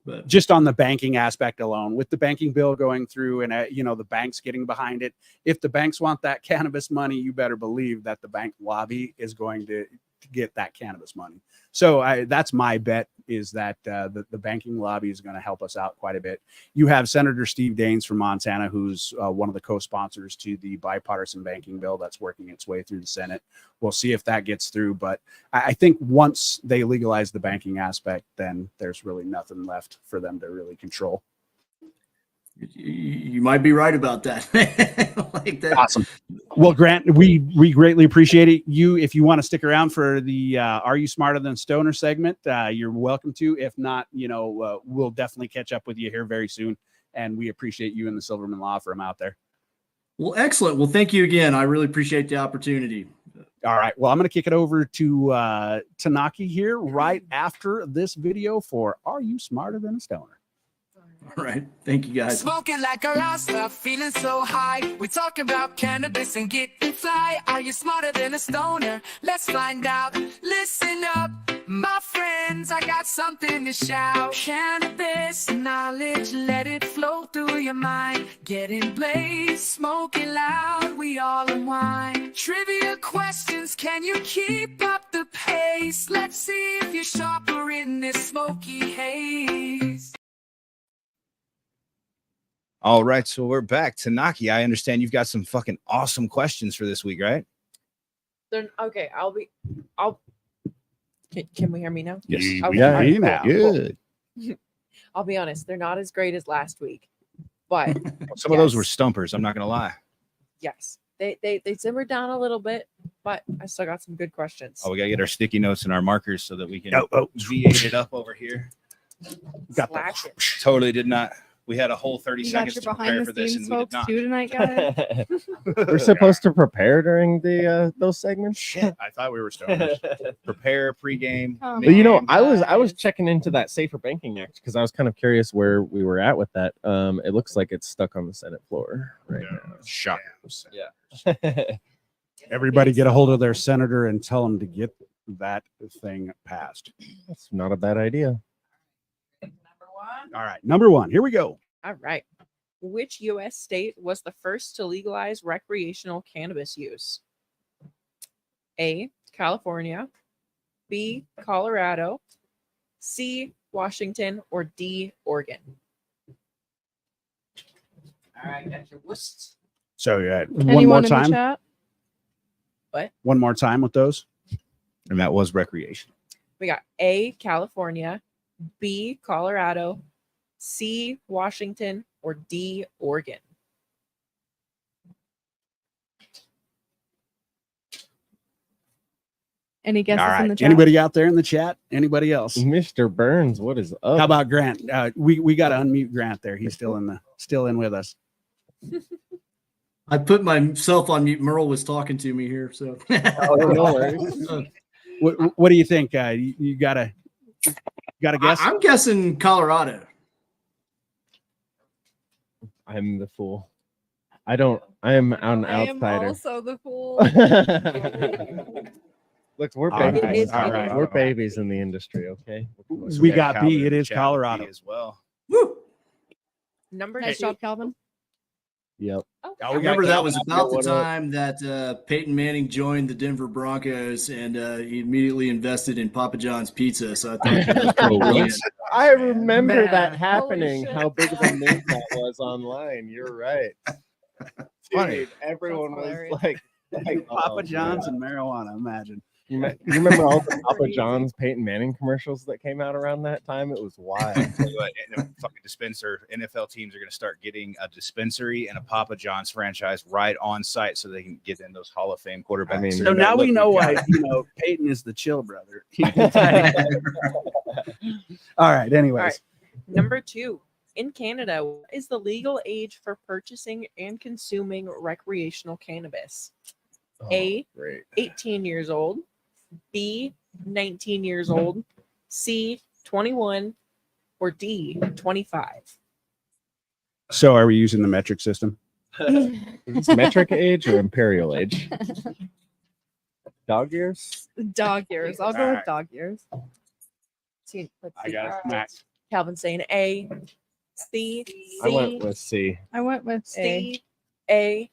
S4: But
S1: just on the banking aspect alone, with the banking bill going through and the banks getting behind it, if the banks want that cannabis money, you better believe that the bank lobby is going to get that cannabis money. So that's my bet, is that the banking lobby is going to help us out quite a bit. You have Senator Steve Daines from Montana, who's one of the co-sponsors to the bipartisan banking bill that's working its way through the Senate. We'll see if that gets through, but I think once they legalize the banking aspect, then there's really nothing left for them to really control.
S4: you might be right about that. Like that.
S1: Awesome. Well, Grant, we greatly appreciate it. If you want to stick around for the Are You Smarter Than Stoner segment, you're welcome to. If not, we'll definitely catch up with you here very soon. And we appreciate you and the Silverman Law Firm out there.
S4: Well, excellent. Well, thank you again. I really appreciate the opportunity.
S1: All right. Well, I'm going to kick it over to Tanaki here right after this video for Are You Smarter Than a Stoner?
S4: All right. Thank you, guys.
S2: Smoking like a Rasta, feeling so high. We talk about cannabis and getting fly. Are you smarter than a stoner? Let's find out. Listen up, my friends. I got something to shout. Cannabis knowledge, let it flow through your mind. Getting blazed, smoking loud. We all unwind. Trivia questions, can you keep up the pace? Let's see if you're sharper in this smoky haze.
S3: All right, so we're back. Tanaki, I understand you've got some fucking awesome questions for this week, right?
S6: Okay, Can we hear me now?
S3: Yes.
S6: Okay.
S5: Yeah,
S1: now.
S3: Good.
S6: I'll be honest, they're not as great as last week, but
S3: Some of those were stumpers, I'm not going to lie.
S6: yes, they simmered down a little bit, but I still got some good questions.
S3: Oh, we got to get our sticky notes and our markers so that we can
S1: Oh.
S3: V8 it up over here.
S1: Got
S6: Slash it.
S3: Totally did not. We had a whole 30
S7: You got
S3: seconds
S7: your
S3: to prepare
S7: behind
S3: for
S7: the
S3: this,
S7: scenes
S3: and we did
S7: folks
S3: not.
S7: too tonight, guys.
S5: We're supposed to prepare during the those segments.
S1: Shit, I thought we were stoners.
S3: Prepare pregame.
S7: Oh,
S5: But
S7: man,
S5: I was
S7: guys.
S5: checking into that Safer Banking Act because I was kind of curious where we were at with that. It looks like it's stuck on the Senate floor right
S3: Shot.
S5: now.
S1: Everybody get a hold of their senator and tell them to get that thing passed.
S5: That's not a bad idea.
S1: All right, number one. Here we go.
S6: All right. Which U.S. state was the first to legalize recreational cannabis use? A, California, B, Colorado, C, Washington, or D, Oregon? All right, got your lists.
S1: So yeah, one
S7: Anyone
S1: more
S7: in the
S1: time.
S7: chat?
S1: One more time with those.
S3: And that was recreation.
S6: We got A, California, B, Colorado, C, Washington, or D, Oregon?
S7: Any guesses
S1: All
S7: in the
S1: right.
S7: chat?
S1: Anybody out there in the chat? Anybody else?
S5: Mr. Burns, what is up?
S1: How about Grant? We got to unmute Grant there. He's still in with us.
S4: I put myself on mute. Merle was talking to me here, so.
S5: Oh, no worries.
S1: What do you think? You got a guess?
S4: I'm guessing Colorado.
S5: I'm the fool. I am an
S7: I am
S5: outsider.
S7: also the fool.
S5: Look, we're
S1: All right,
S5: babies.
S1: all right.
S5: We're babies in the industry, okay?
S1: We got
S3: Calvin
S1: B.
S3: in
S1: It
S3: the
S1: is
S3: chat,
S1: Colorado.
S3: B as well.
S4: Woo!
S6: Number
S7: Nice
S6: two.
S7: job, Calvin.
S5: Yep.
S6: Oh,
S1: Oh,
S4: I
S1: we
S4: remember
S1: got
S4: that was about the
S5: What a-
S4: time that Peyton Manning joined the Denver Broncos, and he immediately invested in Papa John's Pizza. So I thought that was pretty brilliant.
S5: I remember
S6: Man,
S5: that
S6: holy
S5: happening.
S6: shit.
S5: How big of a move that was online. You're right.
S3: Funny.
S5: Dude, everyone
S7: That's
S5: was
S7: hilarious.
S5: like
S1: Papa
S5: oh,
S1: John's
S5: man.
S1: and marijuana. Imagine.
S5: You remember all the Papa
S7: Crazy.
S5: John's Peyton Manning commercials that came out around that time? It was wild.
S3: Tell you what, and a fucking dispenser. NFL teams are going to start getting a dispensary and a Papa John's franchise right on site, so they can get in those Hall of Fame quarterbacks.
S5: I mean,
S1: So now we know why Peyton is the chill brother. All right. Anyways,
S6: All right. Number two. In Canada, what is the legal age for purchasing and consuming recreational cannabis? A,
S5: Oh, great.
S6: 18 years old, B, 19 years old, C, 21, or D, 25?
S1: so are we using the metric system?
S5: Is this metric age or imperial age? Dog years?
S7: Dog years. I'll go
S1: All
S7: with
S1: right.
S7: dog years.
S6: See, let's
S1: I
S6: see.
S1: got it.
S6: All right.
S1: Max.
S6: Calvin saying A. C.
S5: I went
S6: C.
S5: with C.
S7: I went with A.
S6: C. A.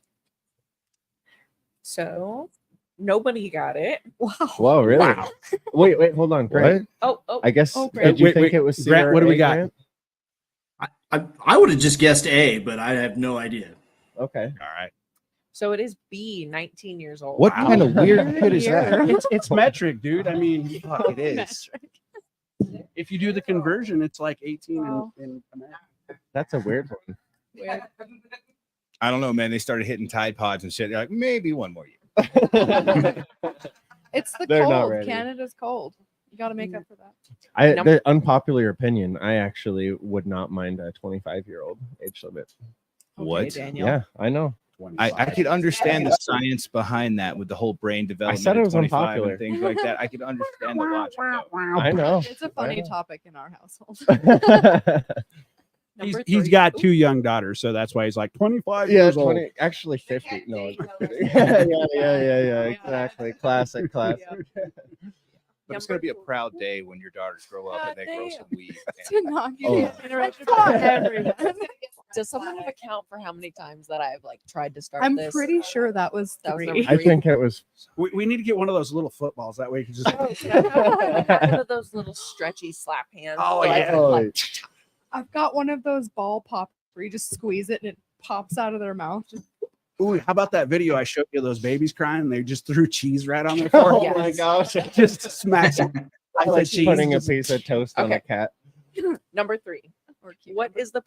S6: So nobody got it.
S7: Wow.
S5: Whoa, really?
S1: Wow.
S5: Wait, hold on, Grant.
S6: Oh,
S5: I guess.
S7: Oh, Grant.
S5: Did you
S1: Wait,
S5: think
S1: wait,
S5: it was C
S1: Grant,
S5: or
S1: what do we
S5: A,
S1: got?
S5: Grant?
S4: I would have just guessed A, but I have no idea.
S5: Okay.
S1: All right.
S6: so it is B. 19 years old.
S3: What
S1: Wow.
S3: kind of weird shit is that?
S1: It's metric, dude. I mean,
S3: Fuck, it is.
S1: if you do the conversion, it's like 18
S7: Wow.
S1: in
S5: That's a weird one.
S7: Weird.
S3: I don't know, man. They started hitting Tide Pods and shit. They're like, maybe one more year.
S7: It's the
S5: They're not
S7: cold.
S5: ready.
S7: Canada's cold. You got to make up for that.
S5: The unpopular opinion, I actually would not mind a 25-year-old age limit.
S3: What?
S6: Daniel.
S5: Yeah, I know.
S3: I could understand the science behind that with the whole brain development.
S5: said it
S3: at
S5: was
S3: 25
S5: unpopular.
S3: and things like that. I could understand the logic. Though.
S5: I know.
S7: It's a funny
S5: know.
S7: topic in our household.
S1: He's,
S6: Number
S1: he's
S6: three.
S1: got 2 young daughters, so that's why he's like 25
S5: Yeah,
S1: years old.
S5: 20, actually 50. No, I'm just kidding. yeah, exactly. Classic.
S3: But it's
S6: Number
S3: going to be a
S6: four.
S3: proud day when your daughters grow up
S6: God
S3: and they grow
S6: damn.
S3: some weed.
S7: To not give
S5: Oh.
S7: you an interruption for everyone.
S6: Does someone have a count for how many times that I've like tried to start
S7: I'm
S6: this?
S7: pretty sure that was
S6: That was
S7: 3.
S6: number
S5: I think it was.
S1: We need to get one of those little footballs. That way you can just.
S6: Oh, can I have one of those little stretchy slap hands.
S1: Oh,
S6: So I
S1: yeah.
S6: can, like,
S7: I've got one of those ball pop where you just squeeze it and it pops out of their mouth. Just
S1: Ooh, how about that video I showed you? Those babies crying. And they just threw cheese right on their
S5: Oh
S1: forehead.
S5: my gosh!
S1: Just smacks it.
S5: Like
S1: cheese.
S5: putting a
S1: Just-
S5: piece of toast on a
S6: Okay.
S5: cat.
S6: Number 3.
S7: or
S6: What is the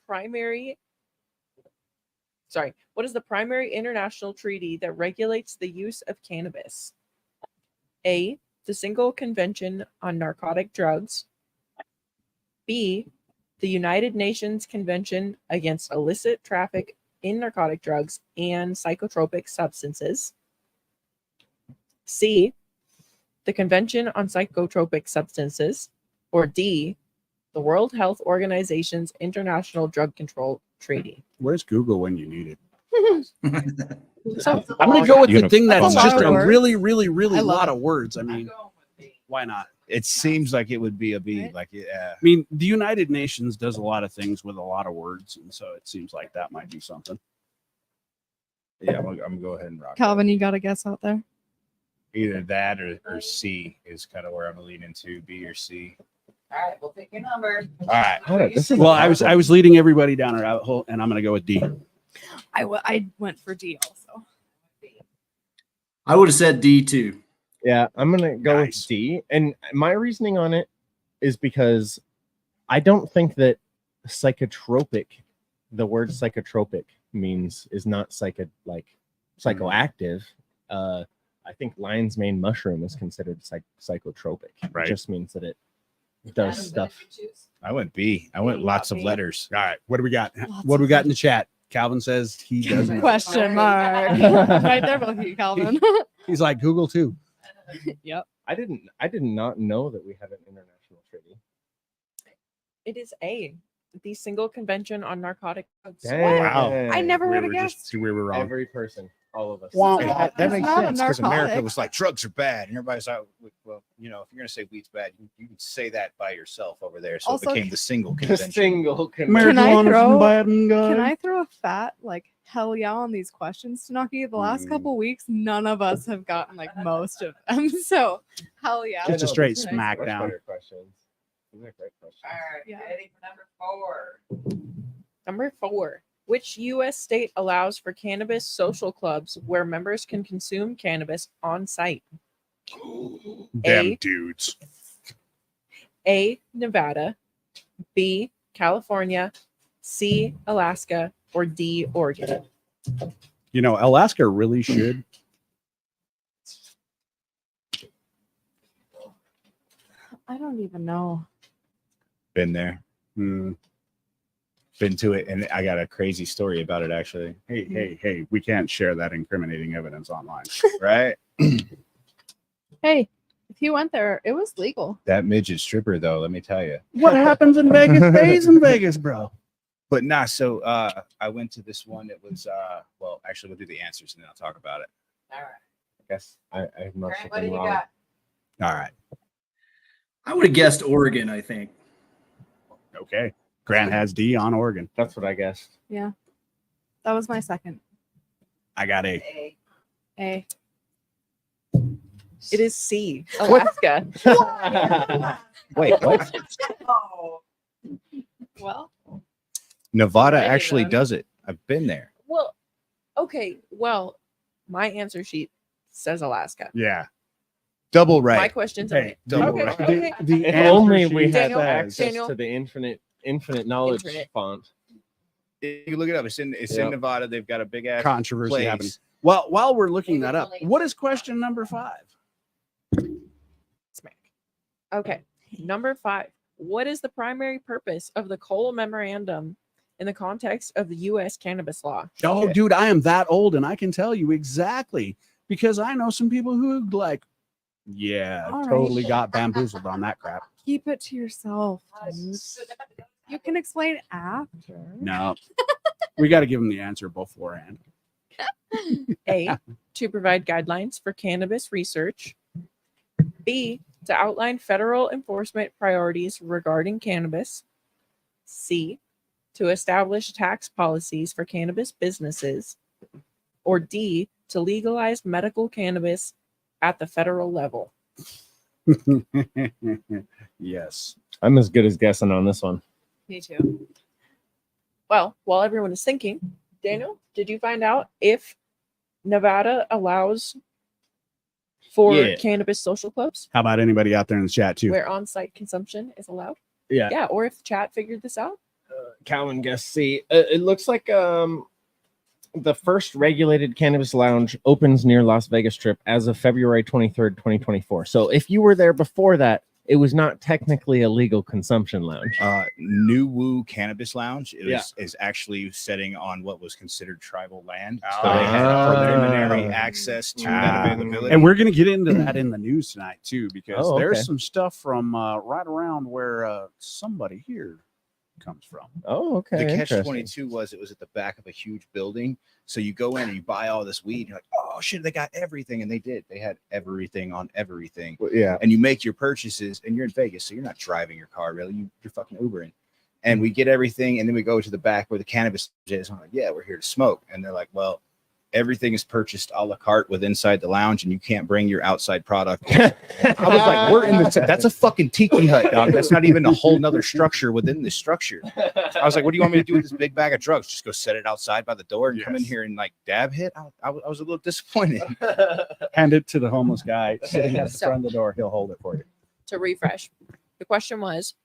S6: primary international treaty that regulates the use of cannabis? A. The Single Convention on Narcotic Drugs. B. The United Nations Convention Against Illicit Traffic in Narcotic Drugs and Psychotropic Substances. C. The Convention on Psychotropic Substances. Or D. The World Health Organization's International Drug Control Treaty.
S1: Where's Google when you need it?
S6: So
S1: I'm going to go with
S3: You're
S1: the thing that's
S7: That's a lot
S1: just
S7: of
S1: a
S7: words.
S1: really, really, really
S7: I love
S1: lot
S7: it.
S1: of words. I mean, why not?
S3: It seems like it would be a B.
S7: Right.
S3: Like, yeah.
S1: I mean, the United Nations does a lot of things with a lot of words, and so it seems like that might be something.
S3: Yeah, I'm gonna go ahead and rock.
S7: Calvin, you got a guess out there?
S3: that. Either that or C is kind of where I'm leaning to. B or C.
S8: All right, we'll pick your number.
S3: All right.
S5: Hold on, this is
S1: Well, I was leading everybody down a rabbit hole, and I'm going to go with D.
S7: I went for D also.
S4: I would have said D too.
S5: Yeah, I'm gonna go
S1: Nice.
S5: with D. And my reasoning on it is because I don't think that psychotropic, the word psychotropic is not psychoactive. I think lion's mane mushroom is considered psychotropic.
S1: Right.
S5: It just means that it does stuff.
S3: I went B. I went lots of letters.
S1: All right, what do we got?
S7: Lots
S1: What do we
S7: of
S1: got in the chat? Calvin says he doesn't. know.
S7: Question mark. Right there with you, Calvin.
S1: He's like Google too.
S7: Yep.
S5: I did not know that we had an international treaty.
S6: it is A. The Single Convention on Narcotic Drugs.
S1: Wow.
S7: I never would have
S1: we
S7: guessed.
S1: we were wrong.
S5: Every person, all of us.
S1: Wow.
S3: That
S7: It's
S3: makes
S7: not a
S3: sense because America
S7: narcotic.
S3: was like drugs are bad, and everybody's like, well, you know, if you're gonna say weed's bad, you can say that by yourself over there. So
S7: Also,
S3: it became the single
S5: The
S3: convention.
S5: single
S7: Can I
S1: Marijuana's
S7: throw-
S1: bad and good.
S7: Can I throw a fat hell yeah on these questions, Tanaki? The last couple weeks, none of us have gotten most of them. So hell yeah.
S1: Just a straight
S7: Nice.
S1: smack
S5: Much
S1: down.
S5: better questions. These are great questions.
S8: All right,
S7: Yeah.
S8: ready for number 4.
S6: Number 4. Which U.S. state allows for cannabis social clubs where members can consume cannabis on site?
S1: Them
S6: A.
S1: dudes.
S6: A. Nevada. B. California. C. Alaska. Or D. Oregon.
S1: You know, Alaska really should.
S7: I don't even know.
S3: Been there,
S1: Hmm.
S3: been to it, and I got a crazy story about it actually.
S1: Hey, we can't share that incriminating evidence online.
S3: Right?
S7: Hey, if you went there, it was legal.
S3: That midget stripper, though, let me tell you.
S1: What happens in Vegas stays in Vegas, bro.
S3: But nah, so I went to this one. It was well, actually, we'll do the answers and then I'll talk about it.
S8: All right.
S5: I guess I must
S8: Grant,
S5: have
S8: what do
S5: been
S8: you
S5: wrong.
S8: got?
S3: All right.
S4: I would have guessed Oregon, I think.
S1: Okay. Grant has D on Oregon.
S5: That's what I guessed.
S7: Yeah. That was my second.
S1: I got A.
S8: A.
S7: A.
S6: It is C, Alaska.
S3: Wait, what?
S8: Oh.
S7: Well,
S3: Nevada
S6: Alrighty
S3: actually
S6: then.
S3: does it. I've been there.
S6: Well, okay. Well, my answer sheet says Alaska.
S1: Yeah.
S3: Double
S6: My
S3: right.
S6: question's
S1: Hey,
S3: double
S6: okay.
S3: right.
S6: Okay.
S1: The
S5: If
S1: answer
S5: only
S1: sheet
S5: we had
S6: Daniel,
S5: access
S6: Daniel.
S5: to the infinite knowledge
S6: Internet.
S5: font.
S3: You look it up. It's in
S5: Yep.
S3: Nevada. They've got a big ass
S1: controversy
S3: place.
S1: happening. Well, while we're looking that up, what is question number 5?
S6: Smack. Okay. Number 5. What is the primary purpose of the Cole Memorandum in the context of the U.S. cannabis law?
S1: Oh, dude, I am that old and I can tell you exactly because I know some people who like, yeah,
S7: All right.
S1: totally got bamboozled on that crap.
S7: keep it to yourself. dude. You can explain after.
S1: No, we got to give them the answer beforehand.
S6: A, to provide guidelines for cannabis research. B, to outline federal enforcement priorities regarding cannabis. C, to establish tax policies for cannabis businesses. Or D, to legalize medical cannabis at the federal level.
S1: Yes.
S5: I'm as good as guessing on this one.
S7: Me too.
S6: Well, while everyone is thinking, Daniel, did you find out if Nevada allows for
S5: Yeah.
S6: cannabis social clubs
S1: How about anybody out there in the chat too?
S6: where on-site consumption is allowed?
S5: Yeah.
S6: Yeah, or if chat figured this out.
S5: Calvin guessed C. It looks like the first regulated cannabis lounge opens near Las Vegas Strip as of February 23rd, 2024. So if you were there before that, it was not technically a legal consumption lounge.
S3: New Woo Cannabis Lounge
S5: Yeah.
S3: is actually setting on what was considered tribal land. So
S1: Oh.
S3: they had
S5: Ah.
S3: preliminary access to that availability.
S1: And we're going to get into that in the news tonight too, because
S5: Oh,
S1: there's
S5: okay.
S1: some stuff from right around where somebody here comes from.
S5: Oh, okay.
S3: the catch
S5: interesting.
S3: 22 was it was at the back of a huge building. So you go in and you buy all this weed. And you're like, oh shit, they got everything. And they did. They had everything on everything.
S5: Well, yeah.
S3: And you make your purchases and you're in Vegas. So you're not driving your car really. You're fucking Ubering. And we get everything. And then we go to the back where the cannabis is. I'm like, yeah, we're here to smoke. And they're like, well, everything is purchased a la carte with inside the lounge and you can't bring your outside product. I was like, we're in the, that's a fucking tiki hut, dog. That's not even a whole nother structure within this structure. I was like, what do you want me to do with this big bag of drugs? Just go set it outside by the door and come in
S1: Yes.
S3: here and like dab hit? I was a little disappointed.
S1: Hand it to the homeless guy sitting at the
S6: So-
S1: front of the door. He'll hold it for you.
S6: To refresh, the question was,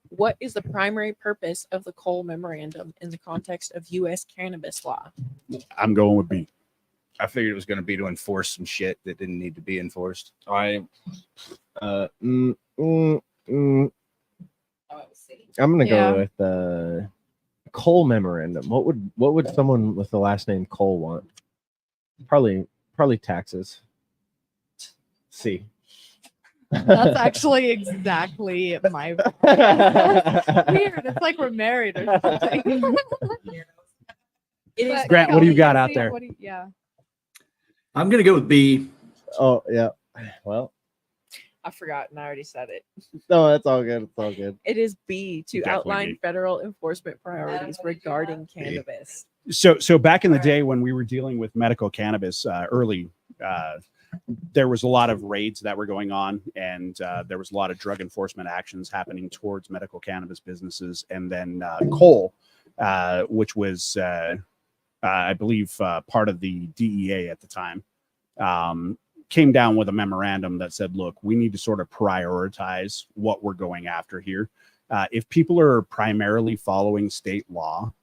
S6: what is the primary purpose of the Cole Memorandum in the context of U.S. cannabis law?
S1: I'm going with B.
S3: I figured it was going to be to enforce some shit that didn't need to be enforced.
S5: I'm
S8: Oh, it was C.
S5: gonna
S7: Yeah.
S5: go with the Cole Memorandum. What would someone with the last name Cole want? Probably taxes. C.
S7: That's actually exactly my weird. It's like we're married or something.
S6: It is
S7: But
S1: Grant, what do you
S7: Kelly,
S1: got out
S7: see,
S1: there?
S7: yeah.
S4: I'm going to go with B.
S5: Oh yeah. Well,
S6: I forgot and I already said it.
S5: no, that's all good. It's all good.
S6: It is B, to
S1: Definitely
S6: outline
S1: B.
S6: federal enforcement priorities
S8: what did you
S6: regarding
S8: have?
S6: cannabis.
S1: So back in the day when we were dealing with medical cannabis early, there was a lot of raids that were going on, and there was a lot of drug enforcement actions happening towards medical cannabis businesses. And then Cole, which was, I believe, part of the DEA at the time, came down with a memorandum that said, look, we need to sort of prioritize what we're going after here. If people are primarily following state law,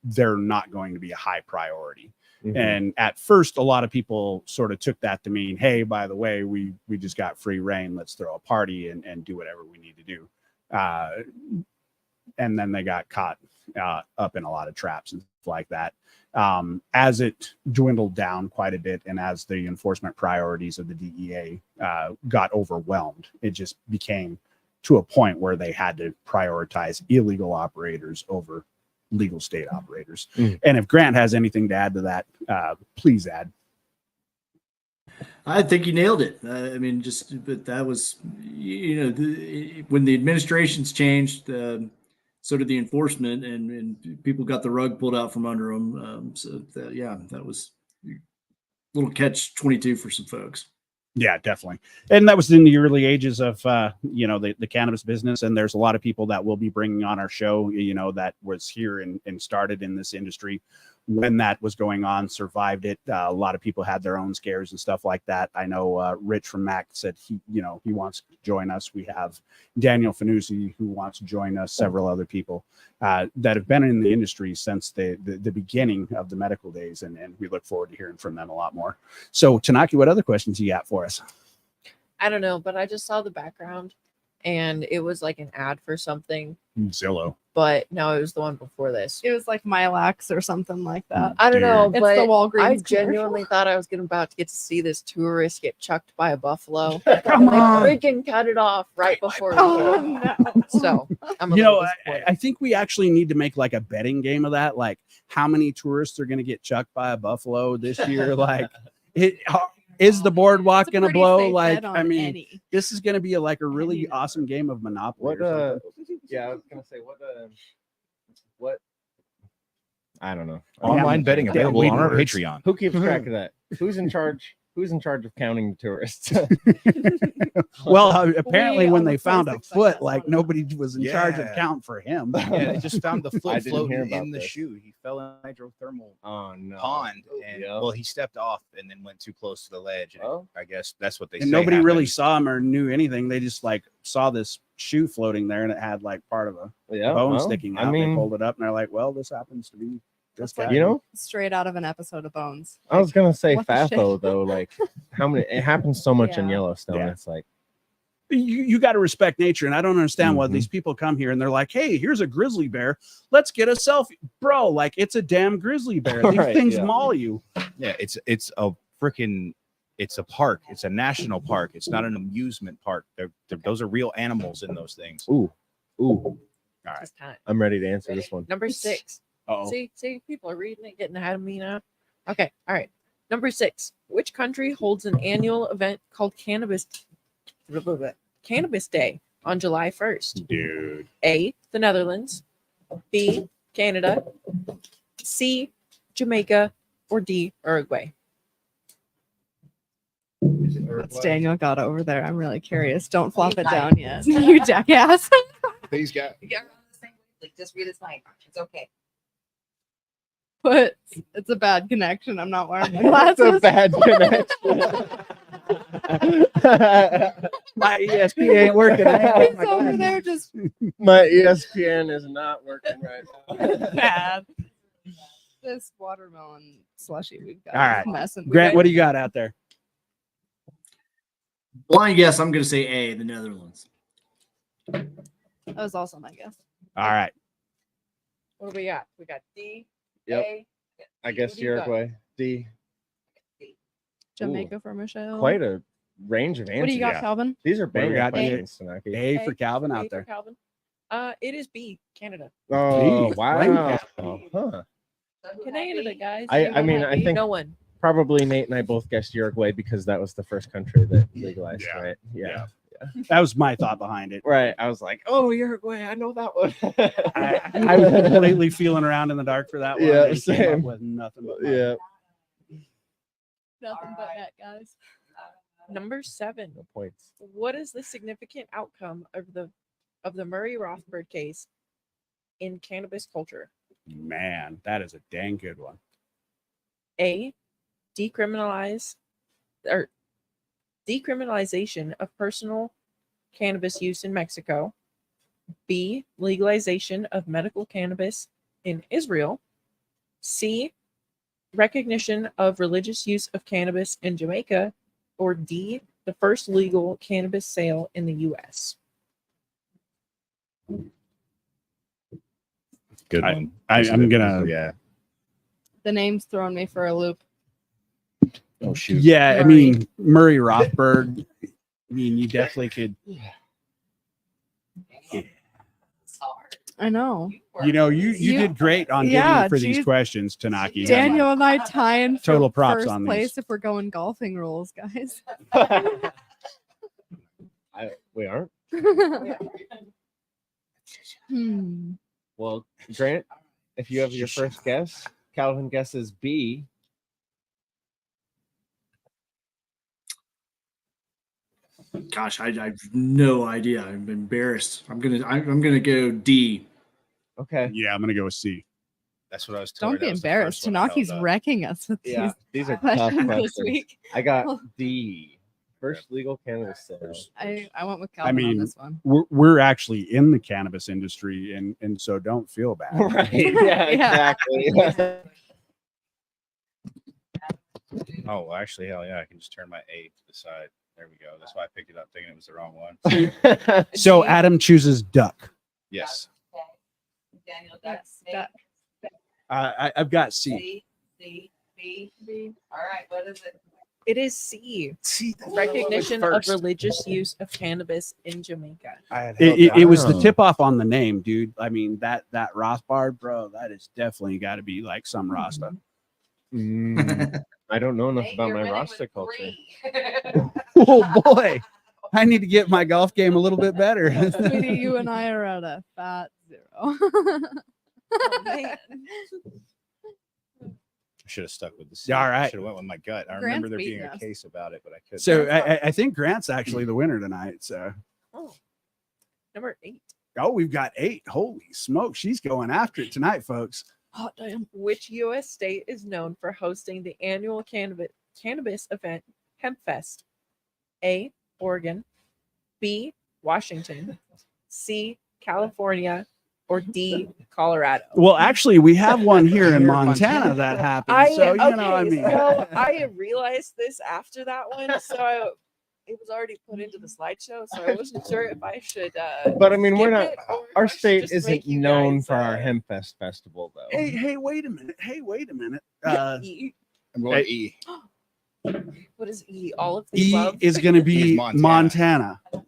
S1: they're not going to be a high priority.
S5: Mhm.
S1: And at first, a lot of people sort of took that to mean, hey, by the way, we just got free reign. Let's throw a party and do whatever we need to do. And then they got caught up in a lot of traps and stuff like that. As it dwindled down quite a bit, and as the enforcement priorities of the DEA got overwhelmed, it just became to a point where they had to prioritize illegal operators over legal state operators.
S5: Mm.
S1: And if Grant has anything to add to that, please add.
S4: I think you nailed it. I mean, but that was, when the administrations changed, so did the enforcement, and people got the rug pulled out from under them. That was a little catch-22 for some folks.
S1: Yeah, definitely. And that was in the early ages of, the cannabis business. And there's a lot of people that we'll be bringing on our show, that was here and started in this industry when that was going on, survived it. A lot of people had their own scares and stuff like that. I know Rich from Mac said he wants to join us. We have Daniel Fanuzzi who wants to join us, several other people that have been in the industry since the beginning of the medical days. And we look forward to hearing from them a lot more. So Tanaki, what other questions you got for us?
S6: I don't know, but I just saw the background and it was like an ad for something.
S1: Zillow.
S6: But no, it was the one before this.
S7: It was like Milax or something like that.
S6: I don't know,
S7: It's
S6: but
S7: the Walgreens
S6: I
S7: commercial.
S6: genuinely thought I was about to get to see this tourist get chucked by a buffalo.
S1: Come
S6: They
S1: on.
S6: freaking cut it off right before we
S7: Oh
S6: came.
S7: no.
S6: So I'm a little disappointed.
S1: I think we actually need to make like a betting game of that. Like how many tourists are going to get chucked by a buffalo this year? Like is the boardwalk
S7: It's a
S1: going to
S7: pretty
S1: blow?
S7: safe
S1: Like,
S7: bet on
S1: I mean,
S7: any.
S1: this is going to be like a really
S7: Any
S1: awesome game of Monopoly.
S5: What
S1: or something.
S5: yeah, I was gonna say what I don't know.
S3: Online betting
S1: Yeah,
S3: available
S1: we
S3: on our
S1: words.
S3: Patreon.
S5: Who keeps track of that? Who's in charge? Who's in charge of counting tourists?
S1: Well, apparently
S7: We
S1: when
S7: are
S1: they
S7: the
S1: found a
S7: first
S1: foot,
S7: success
S1: like
S7: on
S1: nobody was in charge of
S3: Yeah.
S1: counting for him.
S3: Yeah, they just found the
S5: I
S3: foot
S5: didn't hear
S3: floating
S5: about
S3: in the
S5: this.
S3: shoe. He fell in a hydrothermal
S5: Oh no.
S3: pond, and
S5: Yeah.
S3: well, he stepped off and then went too close to the ledge. And
S5: Oh.
S3: I guess that's what they
S1: And
S3: say
S1: nobody really
S3: happened.
S1: saw him or knew anything. They just like saw this shoe floating there and it had like part of a
S5: Yeah.
S1: bone
S5: well,
S1: sticking out.
S5: I
S1: They
S5: mean,
S1: pulled it up and they're like, well, this happens to be this guy.
S5: you know,
S7: Straight out of an episode of Bones.
S5: I was gonna say
S7: What the shit?
S5: FAFO though. Like, how many? It happens so much in
S7: Yeah.
S5: Yellowstone.
S1: Yeah.
S5: It's like,
S1: you got to respect nature. And I don't understand why
S5: Mhm.
S1: these people come here and they're like, hey, here's a grizzly bear. Let's get a selfie. Bro, like it's a damn grizzly bear. These
S5: Right,
S1: things
S5: yeah.
S1: maul you.
S3: Yeah, it's a freaking. It's a park. It's a national park. It's not an amusement park. Those are real animals in those things.
S5: ooh,
S1: All right.
S6: It's time.
S5: I'm ready to answer this one.
S6: Number 6.
S1: Uh-oh.
S6: See, people are reading it, getting ahead of me now. Okay, all right. Number 6. Which country holds an annual event called Cannabis Day on July 1st?
S1: Dude.
S6: A, the Netherlands, B, Canada, C, Jamaica, or D, Uruguay.
S7: What's Daniel got over there? I'm really curious. Don't flop it down yet. You jackass.
S3: He's got.
S8: Yeah, we're on the same wavelength. Just read his mic. It's okay.
S7: But it's a bad connection. I'm not wearing my
S5: That's a
S7: glasses.
S5: bad connection.
S1: My ESP ain't working.
S7: He's over there just
S5: My ESPN is not working right now.
S7: bad. This watermelon slushy we've got.
S1: All
S7: is
S1: right.
S7: messing.
S1: Grant, what do you got out there?
S4: Blind guess, I'm going to say A, the Netherlands.
S7: That was also my guess.
S1: All right.
S6: What do we got? We got D,
S5: Yep.
S6: A.
S5: I guess
S6: What do you got?
S5: Uruguay. D.
S7: Jamaica for Michelle.
S5: Quite a range of answers.
S7: What do you got,
S1: yeah.
S7: Calvin?
S5: These are
S1: What do we
S5: banger
S1: got here?
S5: questions, Tanaki.
S1: A for Calvin
S6: A
S1: out
S6: for
S1: there.
S6: Calvin. It is B, Canada.
S5: Oh,
S1: D.
S5: wow. Huh.
S6: Canada, guys.
S5: I mean, I think
S6: no one.
S5: probably Nate and I both guessed Uruguay because that was the first country that legalized,
S1: Yeah.
S5: right? Yeah.
S1: That was my thought behind it.
S5: Right. I was like, oh, Uruguay, I know that one.
S1: I was completely feeling around in the dark for that one.
S5: Yeah,
S1: and came up
S5: same.
S1: with nothing but
S5: yeah.
S7: Nothing but that, guys.
S6: Number 7.
S5: No points.
S6: What is the significant outcome of the Murray Rothbard case in cannabis culture?
S1: Man, that is a dang good one.
S6: A, decriminalization of personal cannabis use in Mexico. B, legalization of medical cannabis in Israel. C, recognition of religious use of cannabis in Jamaica. Or D, the first legal cannabis sale in the U.S.
S3: Good
S1: I-
S3: one.
S1: I'm gonna.
S3: Yeah.
S7: The name's throwing me for a loop.
S3: Oh shoot.
S1: Yeah, I
S6: Murray.
S1: mean Murray Rothbard. I mean, you definitely could.
S8: It's hard.
S7: I know.
S1: You know, you
S7: You-
S1: did great on
S7: Yeah,
S1: getting for these
S7: geez.
S1: questions, Tanaki.
S7: Daniel and I tying for
S1: Total props
S7: first
S1: on these.
S7: place if we're going golfing rules, guys.
S5: We aren't.
S7: Hmm.
S5: Well, Grant, if you have your first guess, Calvin guesses B.
S4: Gosh, I have no idea. I'm embarrassed. I'm gonna go D.
S5: Okay.
S1: Yeah, I'm gonna go with C.
S3: That's what I was told.
S7: Don't be
S3: That was the
S7: embarrassed.
S3: first one I
S7: Tanaki's
S3: held up.
S7: wrecking us with
S5: Yeah,
S7: these
S5: these are tough
S7: questions this
S5: questions.
S7: week.
S5: I got D. First legal cannabis sales.
S7: I went with Calvin on
S1: mean,
S7: this one.
S1: We're actually in the cannabis industry, and so don't feel bad.
S5: Right. Yeah, exactly.
S3: Oh, well, actually, hell yeah, I can just turn my A to the side. There we go. That's why I picked it up thinking it was the wrong one.
S1: So Adam chooses duck.
S3: Yes.
S8: Okay. Daniel, that's
S7: Duck.
S1: I've got C.
S8: C, C, B, B. All right, what is it?
S6: It is C.
S1: C.
S6: Recognition of
S1: first.
S6: religious use of cannabis in Jamaica.
S1: It was the
S5: Wow.
S1: tip off on the name, dude. I mean that Rothbard, bro. That is definitely got to be like some Rasta.
S5: I don't know enough
S8: Nate,
S5: about
S8: you're
S5: my
S8: winning
S5: Rasta
S8: with
S5: culture.
S8: 3.
S1: Oh boy, I need to get my golf game a little bit better.
S7: Sweetie, you and I are at a fat 0.
S6: Oh, man.
S3: I should have stuck with the C.
S1: All right.
S3: Should have went with my gut. I
S7: Grant's
S3: remember there
S7: beating
S3: being a
S7: us.
S3: case about it, but I couldn't.
S1: So I think Grant's actually the winner tonight. So
S6: Oh, number 8.
S1: we've got 8. Holy smoke, she's going after it tonight, folks.
S7: Hot damn.
S6: Which U.S. state is known for hosting the annual cannabis event Hempfest? A. Oregon, B. Washington, C. California, or D. Colorado?
S1: Well, actually, we have one here in Montana that happened. So you know, I mean,
S6: so I realized this after that one, so it was already put into the slideshow, so I wasn't sure if I should.
S5: But I mean, we're
S6: skip
S5: not.
S6: it or if
S5: Our
S6: I should
S5: state
S6: just
S5: isn't
S6: make you
S5: known
S6: guys,
S5: for our Hempfest festival, though.
S1: hey, wait a minute.
S6: E.
S3: I'm going
S1: Hey.
S3: E.
S6: What is E? All of the
S1: E
S6: above?
S1: is going to be
S3: Montana.
S1: Montana.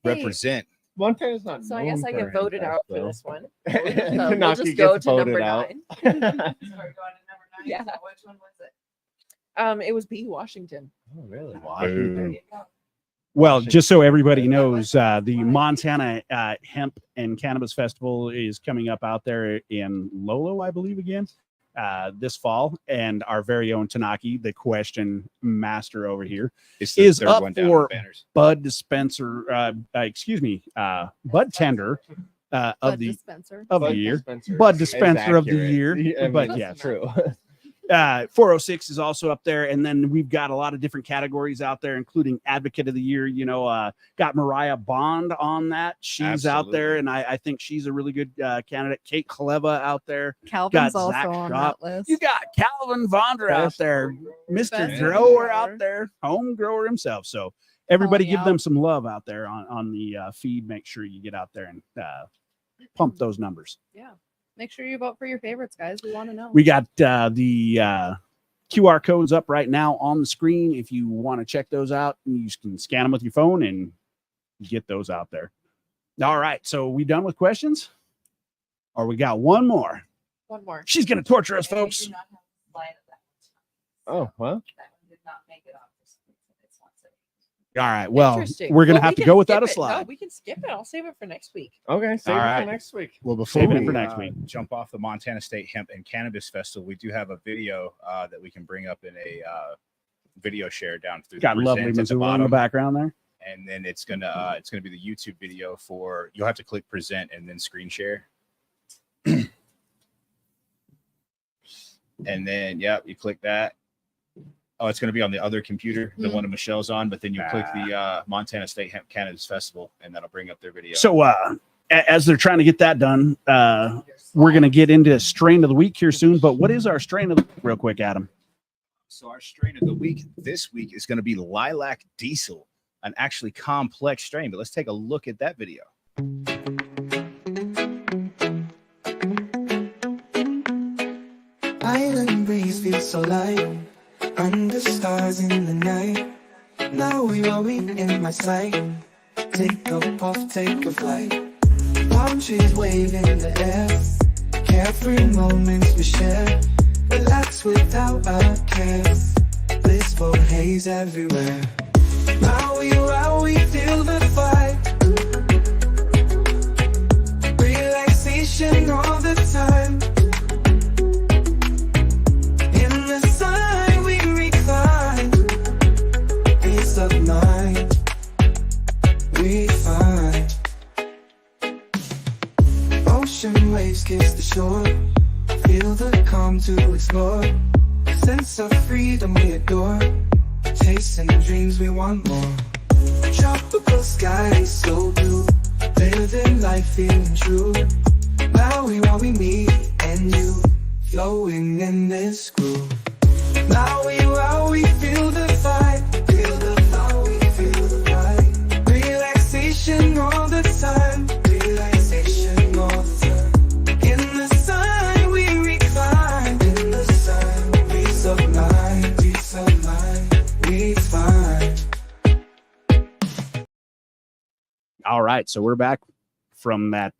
S3: Represent.
S5: Montana's not.
S6: So I guess
S5: known
S6: I
S5: for
S6: get voted
S5: Hempfest,
S6: out for
S5: though.
S6: this one.
S5: Tanaki
S6: We'll just
S5: gets
S6: go to
S5: voted
S6: number
S5: out.
S6: 9.
S8: So we're going to number 9.
S6: Yeah.
S8: So which one was it?
S6: It was B. Washington.
S5: Oh, really?
S8: There you go.
S1: Well, just so everybody knows, the Montana Hemp and Cannabis Festival is coming up out there in Lolo, I believe, again, this fall. And our very own Tanaki, the question master over here,
S3: It's the
S1: is
S3: third
S1: up
S3: one down
S1: for
S3: on the banners.
S1: bud tender of
S7: Bud
S1: the
S7: dispenser.
S1: of
S5: Bud
S1: the year.
S5: dispenser
S1: Bud
S5: is
S1: dispenser of the
S5: accurate.
S1: year.
S5: I mean,
S1: But
S5: that's
S1: yes.
S5: true.
S1: 406 is also up there, and then we've got a lot of different categories out there, including Advocate of the Year. You know, got Mariah Bond on that. She's out there,
S3: Absolutely.
S1: and I think she's a really good candidate. Kate Kaleva out there.
S7: Calvin's
S1: got
S7: also
S1: Zach
S7: on
S1: Schropp.
S7: that list.
S1: You got Calvin Vondra out
S5: Best
S1: there, Mr.
S7: Best
S1: Grower
S7: grower.
S1: out there, home grower himself. So everybody
S7: Calling
S1: give
S7: out.
S1: them some love out there on the feed. Make sure you get out there and pump those numbers.
S7: Yeah. Make sure you vote for your favorites, guys. We want to know.
S1: We got the QR codes up right now on the screen. If you want to check those out, you can scan them with your phone and get those out there. All right. So we done with questions? Or we got one more?
S6: One more.
S1: She's going to torture us,
S8: And we
S1: folks.
S8: do not have a slide of that
S5: Oh, well.
S8: one. That one did not make it off. It's not saved.
S1: All right. Well,
S6: Interesting.
S1: we're going to
S6: Well,
S1: have
S6: we
S1: to
S6: can
S1: go without a
S6: skip it. No,
S1: slide.
S6: we can skip it. I'll save it for next week.
S5: Okay, save
S1: All
S5: it
S1: right.
S5: for next week.
S3: Well, before
S1: Saving it
S3: we
S1: for next week.
S3: jump off the Montana State Hemp and Cannabis Festival, we do have a video that we can bring up in a video share down through
S1: Got
S3: the
S1: lovely
S3: present at the
S1: Missoula in the
S3: bottom.
S1: background there.
S3: And then it's gonna be the YouTube video for. You'll have to click present and then screen share. And then you click that. Oh, it's gonna be on the other computer, the one that Michelle's on. But then you click the Montana State Hemp Cannabis Festival, and that'll bring up their video.
S1: So as they're trying to get that done, we're going to get into strain of the week here soon. But what is our strain of the week, real quick, Adam?
S3: So our strain of the week this week is going to be Lilac Diesel, an actually complex strain. But let's take a look at that video.
S2: Island breeze feels so light under stars in the night. Now you're in my sight. Take a puff, take a flight. Palm trees wave in the air. Carefree moments we share. Relax without our cares. Blissful haze everywhere. Now we feel the fight. relaxation all the time. In the sun we recline, peace of mind we find. Ocean waves kiss the shore, feel the calm to explore. Sense of freedom we adore, chasing dreams we want more. Tropical skies so blue, living life feeling true. Maui while we meet and you, flowing in this groove. Maui while we feel the vibe, feel the vibe, we feel the vibe. Relaxation all the time, relaxation all the time. In the sun we recline, in the sun, peace of mind we find.
S1: All right, so we're back from that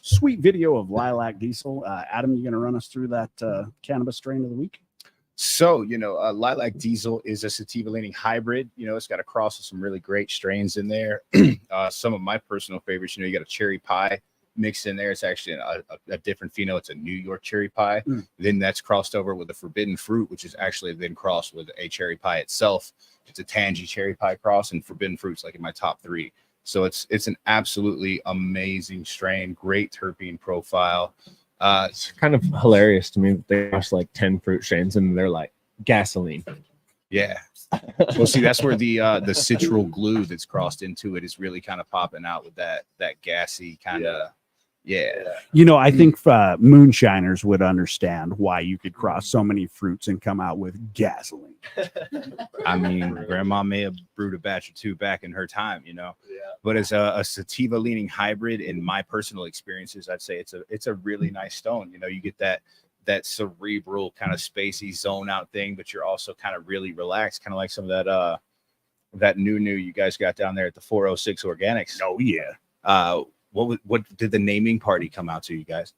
S1: sweet video of Lilac Diesel. Adam, you going to run us through that cannabis strain of the week?
S3: So, Lilac Diesel is a sativa leaning hybrid. It's got a cross of some really great strains in there. Some of my personal favorites, you got a cherry pie mixed in there. It's actually a different pheno. It's a New York cherry pie. Then that's crossed over with a forbidden fruit, which is actually then crossed with a cherry pie itself. It's a tangy cherry pie cross, and forbidden fruit's like in my top 3. So it's an absolutely amazing strain, great terpene profile.
S5: It's kind of hilarious to me that they cross like 10 fruit strains and they're like gasoline.
S3: Yeah. Well, see, that's where the citral glue that's crossed into it is really kind of popping out with that gassy kind of. Yeah.
S1: I think moonshiners would understand why you could cross so many fruits and come out with gasoline.
S3: I mean, grandma may have brewed a batch or two back in her time, but as a sativa leaning hybrid, in my personal experiences, I'd say it's a really nice stone. You get that cerebral kind of spacey zone out thing, but you're also kind of really relaxed, kind of like some of that new you guys got down there at the 406 Organics.
S1: Oh yeah.
S3: What did the naming party come out to, you guys?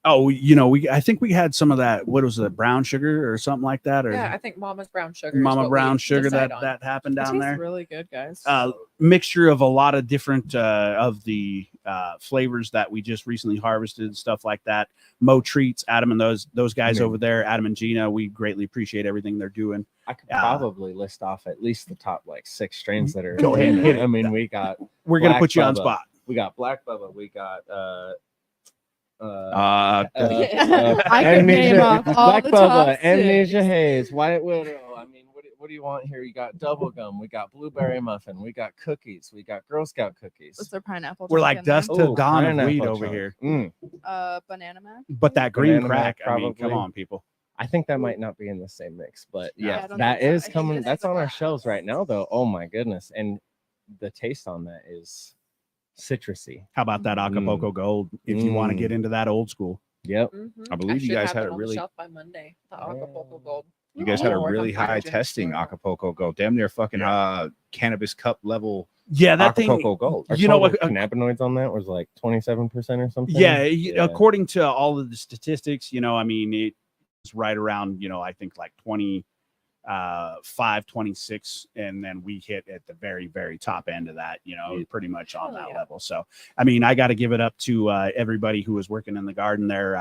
S1: Oh, I think we had some of that. What was it, brown sugar or something like that? Or
S6: Yeah, I think Mama's brown sugar.
S1: Mama brown sugar that happened down there.
S7: Really good, guys.
S1: Mixture of a lot of different of the flavors that we just recently harvested, stuff like that. Mo Treats, Adam and those guys over there, Adam and Gina, we greatly appreciate everything they're doing.
S5: I could probably list off at least the top like 6 strains that are.
S1: Go ahead and hit it.
S5: I mean,
S1: we're
S5: We're
S1: gonna put you on spot.
S5: We got Black Bubba. We got
S7: I could name off all
S5: Black
S7: the
S5: Bubba,
S7: top 6.
S5: Amnesia Haze, White Widow. I mean, what do you want here? You got double gum. We got blueberry muffin. We got cookies. We got Girl Scout cookies.
S7: What's their pineapple?
S1: We're
S7: chunk
S1: like
S7: in there?
S1: dust to
S5: Ooh,
S1: dawn of
S5: pineapple
S1: weed over
S5: chunk.
S1: here.
S7: Banana Mac.
S1: But that green
S5: Banana
S1: crack,
S5: Mac,
S1: I mean, come
S5: probably.
S1: on, people.
S5: I think that might not be in the same mix, but
S7: Yeah, I
S5: yeah,
S7: don't
S5: that
S7: think so.
S5: is
S7: I think
S5: coming.
S7: this
S5: That's
S7: is a
S5: on our
S7: black
S5: shelves right now,
S7: bubble.
S5: though. Oh my goodness! And the taste on that is citrusy.
S1: How about that Acapulco Gold? If you want to get into that old school.
S5: Yep.
S3: I believe you guys had a really.
S6: shelf by Monday. The Acapulco Gold.
S3: You guys had a
S6: Oh,
S3: really
S6: I'm
S3: high
S6: fine.
S3: testing Acapulco Gold. Damn near fucking cannabis cup level
S1: Yeah, that
S3: Acapulco
S1: thing.
S3: Gold.
S5: Our
S1: You know
S5: total
S1: what?
S5: Cannabinoids on that was like 27% or something.
S1: Yeah, according to all of the statistics, I mean, it's right around, I think like 25, 26, and then we hit at the very, very top end of that, pretty much on that level. So, I mean, I got to give it up to everybody who was working in the garden there.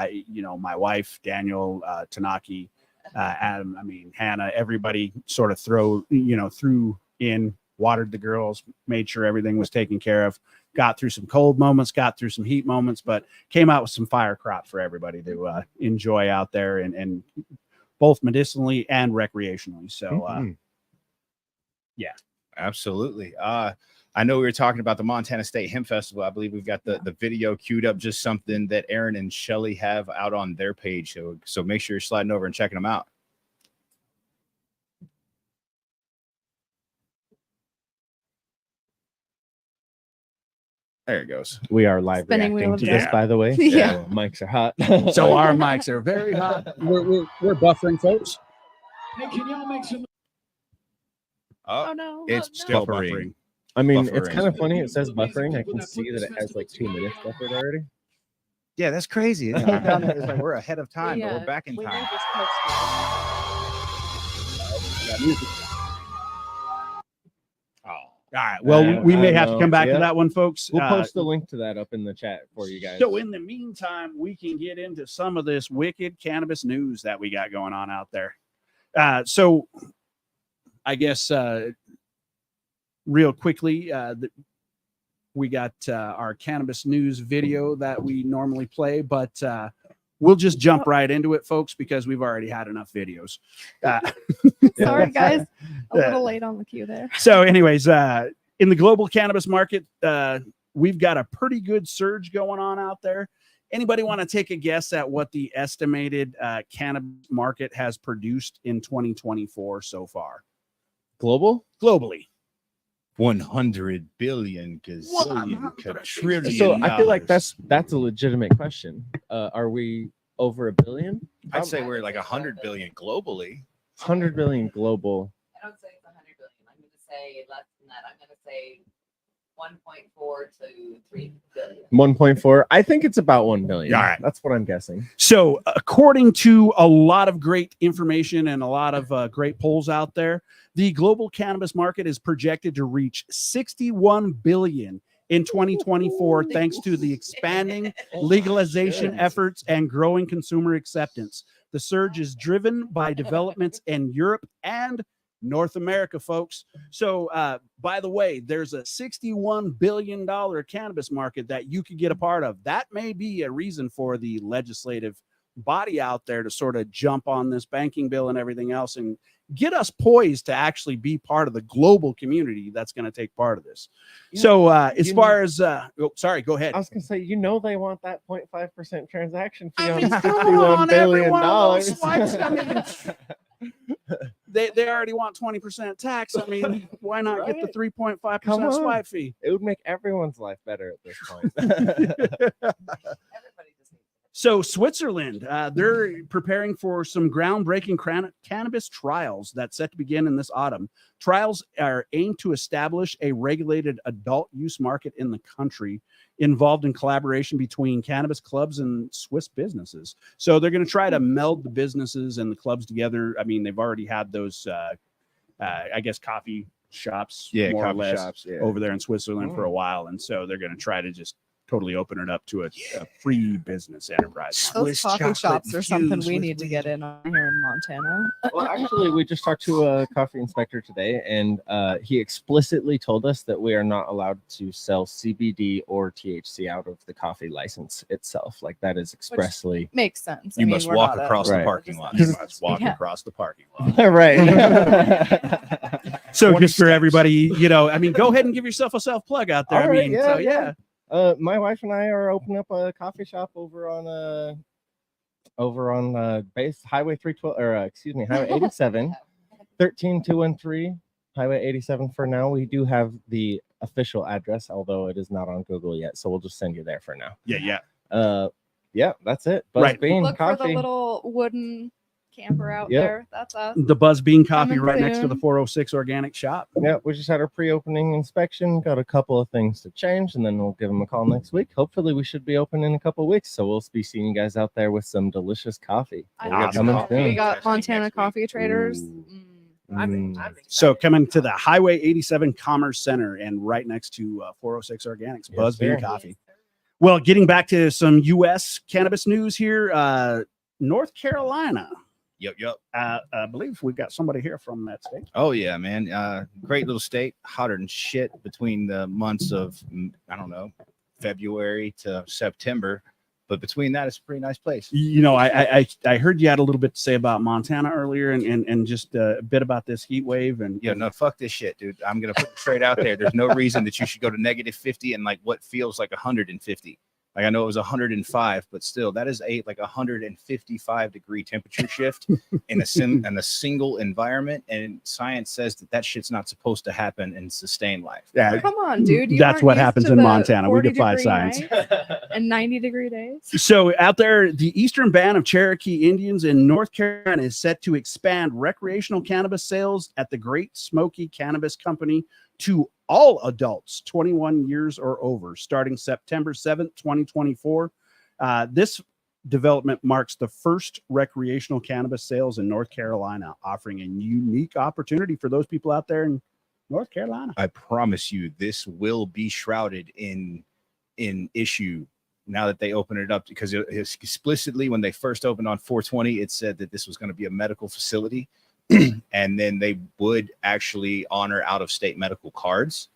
S1: My wife, Daniel, Tanaki, Adam, I mean, Hannah, everybody sort of threw in, watered the girls, made sure everything was taken care of, got through some cold moments, got through some heat moments, but came out with some fire crop for everybody to enjoy out there and both medicinally and recreationally. So, yeah,
S3: absolutely. I know we were talking about the Montana State Hemp Festival. I believe we've got the video queued up, just something that Aaron and Shelly have out on their page. So make sure you're sliding over and checking them out. There it goes.
S5: We are live
S7: Spinning wheel
S5: reacting
S7: of
S5: to this,
S1: death.
S5: by the way.
S7: Yeah.
S5: So mics are hot.
S1: so our mics are very hot. We're buffering, folks.
S9: Hey, can y'all make some?
S7: Oh no.
S3: It's
S1: Still
S3: buffering.
S1: buffering.
S5: I mean, it's
S3: Buffering.
S5: kind of funny. It says buffering. I can see that it has like 2 minutes buffered already.
S3: Yeah, that's crazy. It's like down there, it's like we're ahead of time, but
S6: Yeah,
S3: we're back in
S6: we
S3: time.
S6: need this poster.
S1: Yeah, music. Oh, All right. Well, we may have to come back to
S5: Yeah.
S1: that one, folks.
S5: We'll post the link to that up in the chat for you guys.
S1: So in the meantime, we can get into some of this wicked cannabis news that we got going on out there. So I guess real quickly, we got our cannabis news video that we normally play, but we'll just jump right into it, folks, because we've already had enough videos.
S7: Sorry, guys. A little late on the queue there.
S1: So anyways, in the global cannabis market, we've got a pretty good surge going on out there. Anybody want to take a guess at what the estimated cannabis market has produced in 2024 so far? Globally.
S3: 100 billion gazillion quadrillion.
S5: So I feel like
S3: dollars.
S5: that's a legitimate question. Are we over $1 billion?
S3: I'd say we're like 100 billion globally.
S5: 100 billion global.
S8: I don't say it's 100 billion. I'm going to say less than that. I'm going to say 1.4 to 3 billion.
S5: 1.4. I think it's about 1 billion.
S1: All right.
S5: That's what I'm guessing.
S1: So according to a lot of great information and a lot of great polls out there, the global cannabis market is projected to reach 61 billion in 2024, thanks to the expanding legalization efforts and growing consumer acceptance. The surge is driven by developments in Europe and North America, folks. So, by the way, there's a $61 billion cannabis market that you could get a part of. That may be a reason for the legislative body out there to sort of jump on this banking bill and everything else and get us poised to actually be part of the global community that's going to take part of this.
S5: Yeah,
S1: So as far as sorry, go ahead.
S5: I was gonna say, they want that 0.5% transaction fee
S1: I
S5: on
S1: mean, come
S5: $61
S1: on, every
S5: billion.
S1: one of those swipes, I mean, they already want 20% tax. I mean, why not get the 3.5%
S5: Come on.
S1: swipe fee?
S5: It would make everyone's life better at this point.
S8: Everybody just needs
S1: So Switzerland, they're preparing for some groundbreaking cannabis trials that's set to begin in this autumn. Trials are aimed to establish a regulated adult use market in the country, involved in collaboration between cannabis clubs and Swiss businesses. So they're going to try to meld the businesses and the clubs together. I mean, they've already had those, I guess, coffee shops, more or
S3: coffee
S1: less,
S3: shops,
S1: over there in Switzerland for a while. And so they're going to try to just totally open it up to a free business enterprise.
S7: Those coffee shops are something we need to get in on here in Montana.
S5: Well, actually, we just talked to a coffee inspector today, and he explicitly told us that we are not allowed to sell CBD or THC out of the coffee license itself. Like, that is expressly
S7: Makes sense.
S3: You must walk across the
S5: Right.
S3: parking lot.
S1: You must walk
S7: Yeah.
S1: across the parking lot.
S5: right.
S1: So
S3: 20
S1: just for
S3: steps.
S1: everybody, I mean, go ahead and give yourself a self plug out there.
S5: All
S1: I
S5: right,
S1: mean,
S5: yeah,
S1: so
S5: yeah. My wife and I are opening up a coffee shop over on base Highway 312, or Highway 87, 13213 Highway 87. For now, we do have the official address, although it is not on Google yet, so we'll just send you there for now.
S1: Yeah.
S5: Yeah, that's it. Buzz
S1: Right.
S5: Bean
S7: Look for
S5: Coffee.
S7: the little wooden camper out
S5: Yep.
S7: there. That's us.
S1: The Buzz Bean Coffee
S7: Coming
S1: right next to the
S7: soon.
S1: 406 Organic Shop.
S5: Yeah, we just had our pre-opening inspection. Got a couple of things to change, and then we'll give them a call next week. Hopefully, we should be open in a couple of weeks, so we'll be seeing you guys out there with some delicious coffee.
S7: I
S3: We'll get
S7: know.
S3: some coffee.
S7: We got
S3: Testing
S7: Montana
S3: next week.
S7: Coffee Traders.
S1: Ooh.
S8: I'm
S5: Mm.
S1: So coming to the Highway 87 Commerce Center and right next to 406 Organics,
S5: Yes,
S1: Buzz Bean
S5: sir.
S1: Coffee. Well, getting back to some U.S. cannabis news here, North Carolina.
S3: Yep.
S1: I believe we've got somebody here from that state.
S3: Oh yeah, man. Great little state, hotter than shit between the months of February to September. But between that, it's a pretty nice place.
S1: I heard you had a little bit to say about Montana earlier and just a bit about this heat wave and
S3: Yeah, no, fuck this shit, dude. I'm gonna put it straight out there. There's no reason that you should go to -50 and like what feels like 150. Like, I know it was 105, but still, that is a 155-degree temperature shift in a single environment. And science says that shit's not supposed to happen and sustain life.
S1: Yeah,
S7: Come on, dude. You
S1: that's
S7: aren't
S1: what
S7: used
S1: happens
S7: to
S1: in
S7: the
S1: Montana. We
S7: 40
S1: defy
S7: degree
S1: science.
S7: nights and 90-degree days.
S1: So out there, the Eastern Band of Cherokee Indians in North Carolina is set to expand recreational cannabis sales at the Great Smoky Cannabis Company to all adults 21 years or over, starting September 7th, 2024. This development marks the first recreational cannabis sales in North Carolina, offering a unique opportunity for those people out there in North Carolina.
S3: I promise you, this will be shrouded in issue now that they open it up, because it explicitly, when they first opened on 420, it said that this was going to be a medical facility, and then they would actually honor out-of-state medical cards.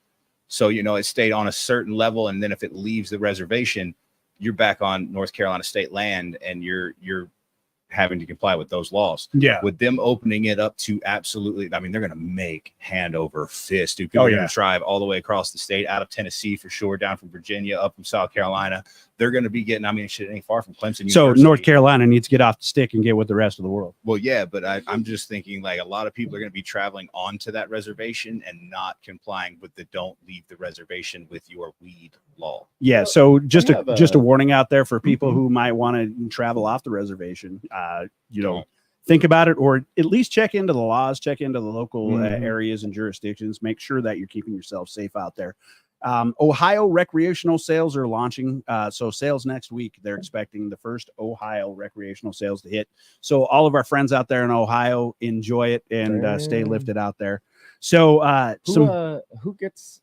S3: So, you know, it stayed on a certain level, and then if it leaves the reservation, you're back on North Carolina state land, and you're having to comply with those laws.
S1: Yeah.
S3: With them opening it up to absolutely, I mean, they're going to make hand over fist. Dude, people are going to drive all the way across the state, out of Tennessee for sure, down from Virginia, up from South Carolina. They're going to be getting, I mean, shit ain't far from Clemson
S1: So
S3: University.
S1: North Carolina needs to get off the stick and get with the rest of the world.
S3: Well, yeah, but I'm just thinking, like, a lot of people are going to be traveling onto that reservation and not complying with the don't leave the reservation with your weed law.
S1: Yeah. So just
S5: have
S1: a warning out there for people who might want to travel off the reservation. You know, think about it, or at least check into the laws, check into the local areas and jurisdictions. Make sure that you're keeping yourself safe out there. Ohio recreational sales are launching. So sales next week, they're expecting the first Ohio recreational sales to hit. So all of our friends out there in Ohio, enjoy it and stay lifted out there. So
S5: who gets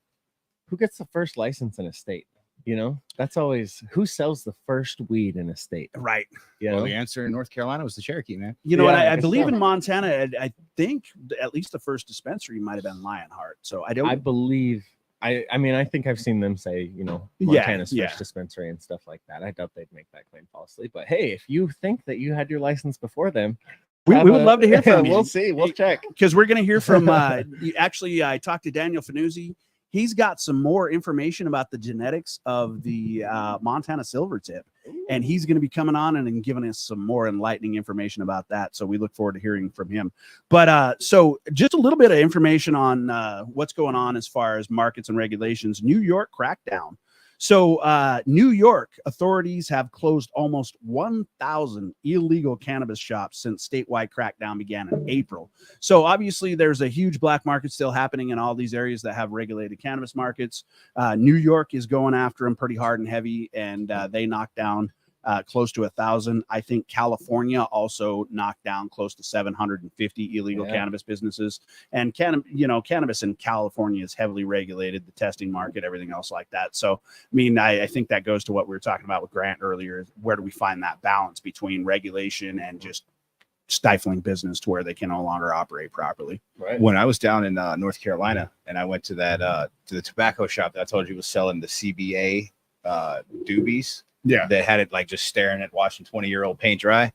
S5: the first license in a state? You know, that's always who sells the first weed in a state.
S1: Right.
S5: You
S3: Well,
S5: know,
S3: the answer in North Carolina was the Cherokee, man.
S1: You know,
S5: Yeah,
S1: and
S5: I
S1: I
S5: guess
S1: believe
S5: so.
S1: in Montana, I think at least the first dispensary might have been Lionheart. So I don't.
S5: I believe. I mean, I think I've seen them say, you know,
S1: Yeah,
S5: Montana's
S1: yeah.
S5: first dispensary and stuff like that. I doubt they'd make that claim falsely. But hey, if you think that you had your license before them,
S1: we would love to hear from you.
S5: We'll see. We'll check.
S1: Because we're going to hear from actually I talked to Daniel Fanuzzi. He's got some more information about the genetics of the Montana Silvertip, and he's going to be coming on and giving us some more enlightening information about that. So we look forward to hearing from him. But so just a little bit of information on what's going on as far as markets and regulations. New York crackdown. So New York authorities have closed almost 1,000 illegal cannabis shops since statewide crackdown began in April. So obviously there's a huge black market still happening in all these areas that have regulated cannabis markets. New York is going after them pretty hard and heavy, and they knocked down close to 1,000. I think California also knocked down close to 750 illegal cannabis businesses. And cannabis in California is heavily regulated, the testing market, everything else like that. So, I mean, I think that goes to what we were talking about with Grant earlier. Where do we find that balance between regulation and just stifling business to where they can no longer operate properly?
S5: Right.
S3: When I was down in North Carolina, and I went to that to the tobacco shop that I told you was selling the CBA doobies.
S1: Yeah.
S3: That had it like just staring at watching 20-year-old paint dry.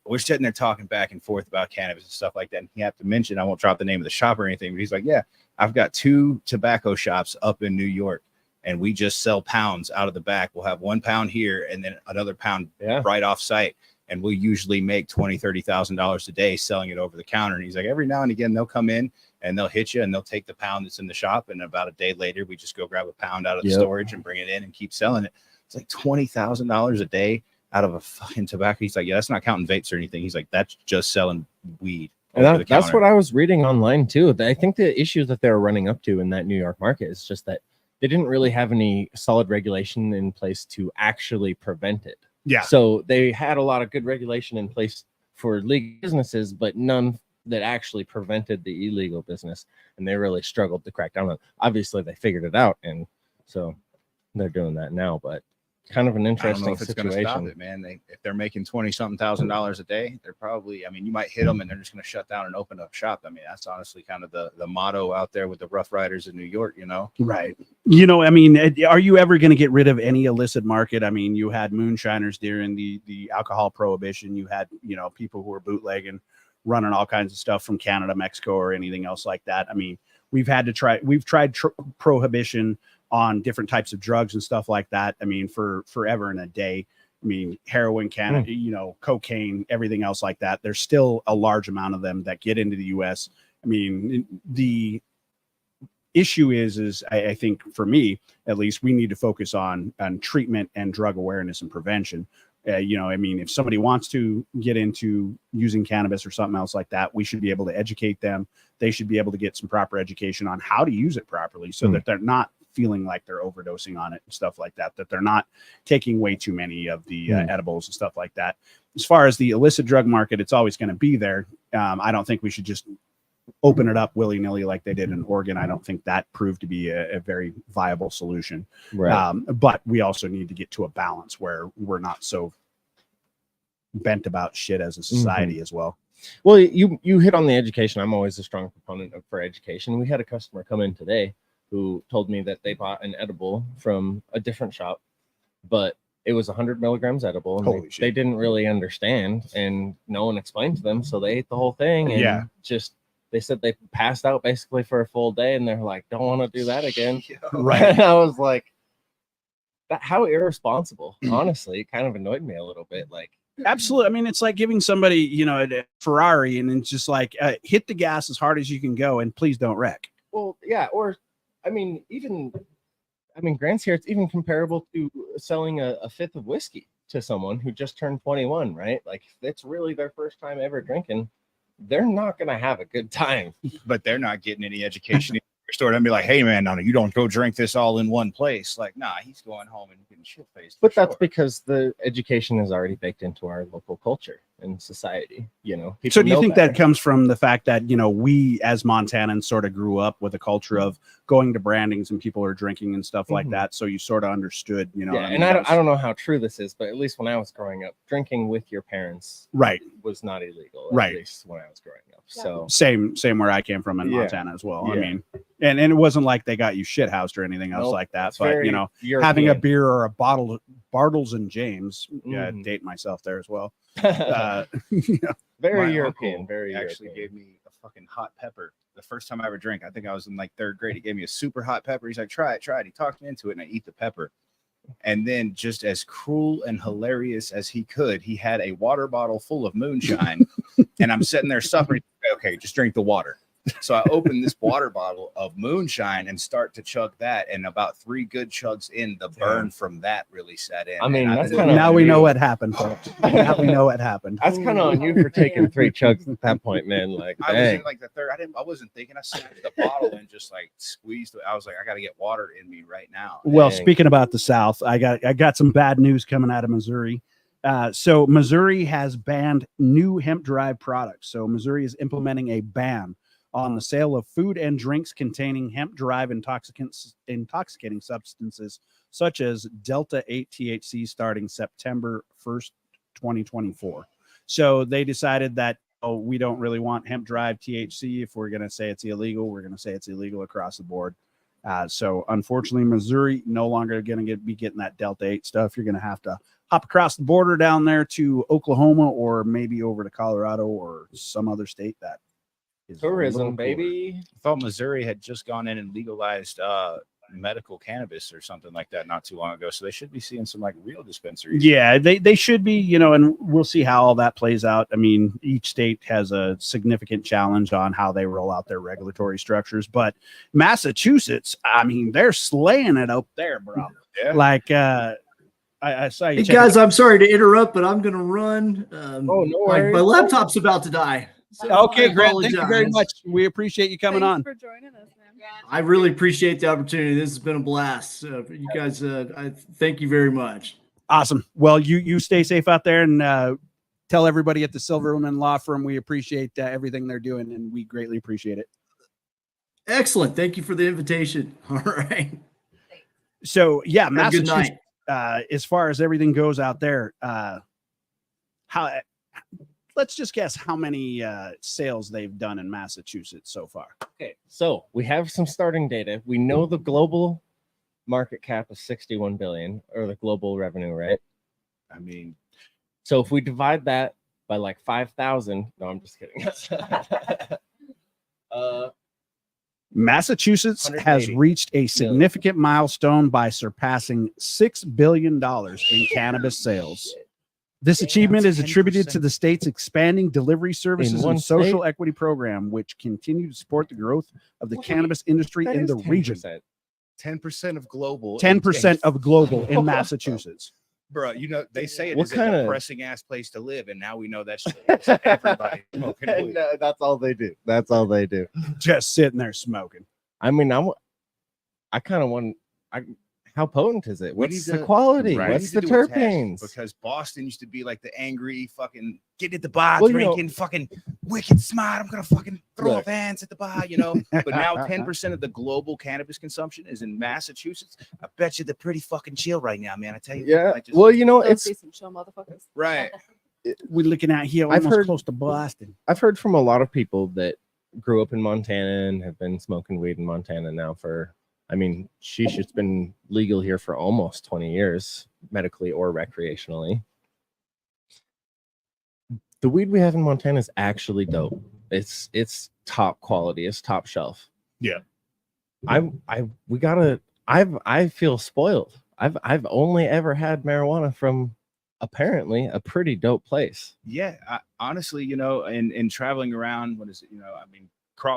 S3: We're sitting there talking back and forth about cannabis and stuff like that. And he had to mention, I won't drop the name of the shop or anything, but he's like, yeah, I've got 2 tobacco shops up in New York, and we just sell pounds out of the back. We'll have 1 pound here and then another pound right off site. And we'll usually make $20,000-$30,000 a day selling it over the counter. And he's like, every now and again, they'll come in and they'll hit you and they'll take the pound that's in the shop. And about a day later, we just go grab a pound out of the storage and bring it in and keep selling it. It's like $20,000 a day out of a fucking tobacco. He's like, yeah, that's not counting vapes or anything. He's like, that's just selling weed.
S5: And that's what I was reading online too. I think the issue that they're running up to in that New York market is just that they didn't really have any solid regulation in place to actually prevent it.
S1: Yeah.
S5: So they had a lot of good regulation in place for legal businesses, but none that actually prevented the illegal business. And they really struggled to crack down on it. Obviously, they figured it out, and so they're doing that now. But kind of an interesting situation.
S3: Stop it, man. If they're making $20,000 a day, they're probably, I mean, you might hit them and they're just going to shut down and open up shop. I mean, that's honestly kind of the motto out there with the Rough Riders in New York, you know?
S1: Right. You know, I mean, are you ever going to get rid of any illicit market? I mean, you had moonshiners during the alcohol prohibition. You had, you know, people who were bootlegging, running all kinds of stuff from Canada, Mexico, or anything else like that. I mean, we've tried prohibition on different types of drugs and stuff like that. I mean, for forever and a day. I mean, heroin, you know, cocaine, everything else like that. There's still a large amount of them that get into the U.S. I mean, the issue is I think for me, at least, we need to focus on treatment and drug awareness and prevention. You know, I mean, if somebody wants to get into using cannabis or something else like that, we should be able to educate them. They should be able to get some proper education on how to use it properly so that they're not feeling like they're overdosing on it and stuff like that, that they're not taking way too many of the edibles and stuff like that. As far as the illicit drug market, it's always going to be there. I don't think we should just open it up willy-nilly like they did in Oregon. I don't think that proved to be a very viable solution.
S5: Right.
S1: But we also need to get to a balance where we're not so bent about shit as a society as well.
S5: Well, you hit on the education. I'm always a strong proponent for education. We had a customer come in today who told me that they bought an edible from a different shop, but it was 100 milligrams edible, and they didn't really understand, and no one explained to them, so they ate the whole thing, and they said they passed out basically for a full day, and they're like, don't want to do that again.
S1: Right.
S5: And I was like, how irresponsible. Honestly, it kind of annoyed me a little bit. Like,
S1: absolutely. I mean, it's like giving somebody, you know, a Ferrari, and it's just like, hit the gas as hard as you can go, and please don't wreck.
S5: Well, yeah. Or, I mean, Grant's here, it's even comparable to selling a fifth of whiskey to someone who just turned 21, right? Like, if it's really their first time ever drinking, they're not going to have a good time.
S3: But they're not getting any education. Store and be like, hey man, no, you don't go drink this all in one place. Like, nah, he's going home and getting shit faced.
S5: But that's because the education is already baked into our local culture and society. You know.
S1: So do you think that comes from the fact that, you know, we as Montanans sort of grew up with a culture of going to brandings and people are drinking and stuff like that? So you sort of understood, you know.
S5: Yeah, and I don't know how true this is, but at least when I was growing up, drinking with your parents was not illegal. At least when I was growing up. So
S1: same where I came from in Montana as well. I mean, and it wasn't like they got you shit housed or anything else like that. But you know,
S5: European.
S1: Having a beer or a bottle, Bartles and James, date myself there as well.
S5: Very
S3: My
S5: European.
S3: uncle
S5: Very
S3: actually
S5: European.
S3: gave me a fucking hot pepper the first time I ever drank. I think I was in like third grade. He gave me a super hot pepper. He's like, try it. He talked me into it, and I eat the pepper. And then, just as cruel and hilarious as he could, he had a water bottle full of moonshine, and I'm sitting there suffering. Okay, just drink the water. So I open this water bottle of moonshine and start to chug that, and about 3 good chugs in, the burn from that really set in.
S5: I mean, that's
S3: kind
S5: kind of
S1: now we know what happened, folks. Now we know what happened.
S5: That's kind of on you for taking 3 chugs at that point, man. Like,
S3: I was in like the third. I wasn't thinking. I snapped the bottle and just like squeezed it. I was like, I got to get water in me right now.
S1: Well, speaking about the South, I got some bad news coming out of Missouri. So Missouri has banned new hemp-derived products. So Missouri is implementing a ban on the sale of food and drinks containing hemp-derived intoxicating substances such as Delta 8 THC starting September 1st, 2024. So they decided that, we don't really want hemp-derived THC. If we're going to say it's illegal, we're going to say it's illegal across the board. So unfortunately, Missouri no longer going to be getting that Delta 8 stuff. You're going to have to hop across the border down there to Oklahoma, or maybe over to Colorado or some other state that is
S5: tourism, baby.
S3: I thought Missouri had just gone in and legalized medical cannabis or something like that not too long ago. So they should be seeing some like real dispensaries.
S1: Yeah, they should be, you know, and we'll see how all that plays out. I mean, each state has a significant challenge on how they roll out their regulatory structures, but Massachusetts, I mean, they're slaying it up there, bro.
S3: Yeah.
S1: Like, I saw you.
S4: Hey guys, I'm sorry to interrupt, but I'm going to run.
S5: No
S4: my
S5: worries.
S4: laptop's about to die. So
S1: Okay,
S4: I
S1: Grant, thank you very
S4: apologize.
S1: much. We appreciate you coming
S7: Thanks
S1: on.
S7: for joining us, man.
S4: I really appreciate the opportunity. This has been a blast. You guys, I thank you very much.
S1: Awesome. Well, you stay safe out there, and tell everybody at the Silverman Law Firm we appreciate everything they're doing, and we greatly appreciate it.
S4: Excellent. Thank you for the invitation. All right.
S1: So yeah,
S4: Have a good
S1: Massachusetts.
S4: night.
S1: As far as everything goes out there, let's just guess how many sales they've done in Massachusetts so far.
S5: Okay, so we have some starting data. We know the global market cap is 61 billion, or the global revenue, right?
S3: I mean,
S5: so if we divide that by like 5,000, no, I'm just kidding.
S1: Massachusetts has
S5: 180
S1: reached a significant milestone by surpassing $6 billion in cannabis sales. This achievement is attributed to the state's expanding delivery services
S5: one
S1: and social
S5: state?
S1: equity program, which continue to support the growth of the cannabis industry in the region.
S3: 10% of global.
S1: 10% of global in Massachusetts.
S3: Bro, you know, they say it
S5: What
S3: is a
S5: kinda-
S3: depressing ass place to live, and now we know that's everybody smoking weed.
S5: And, that's all they do. That's all they do.
S1: Just sitting there smoking.
S5: I mean, I kind of want. how potent is it?
S3: We
S5: What's
S3: need
S5: the
S3: to-
S5: quality?
S3: Right.
S5: What's
S3: We
S5: the
S3: need to do a test,
S5: terpenes?
S3: because Boston used to be like the angry fucking get at the bar,
S5: Well, you know-
S3: drinking, fucking wicked smart. I'm gonna fucking throw
S5: Look.
S3: up hands at the bar, you know. But now 10% of the global cannabis consumption is in Massachusetts. I bet you they're pretty fucking chill right now, man. I tell you.
S5: Yeah.
S3: I just-
S5: Well, you know,
S7: Those
S5: it's
S7: decent chill motherfuckers.
S3: right.
S1: We're looking out here
S5: I've
S1: almost
S5: heard-
S1: close to Boston.
S5: I've heard from a lot of people that grew up in Montana and have been smoking weed in Montana now for, I mean, sheesh, it's been legal here for almost 20 years, medically or recreationally. The weed we have in Montana is actually dope. It's top quality, it's top shelf.
S1: Yeah.
S5: I feel spoiled. I've only ever had marijuana from apparently a pretty dope place.
S3: Yeah, honestly, you know, and traveling around, what is it? You know, I mean,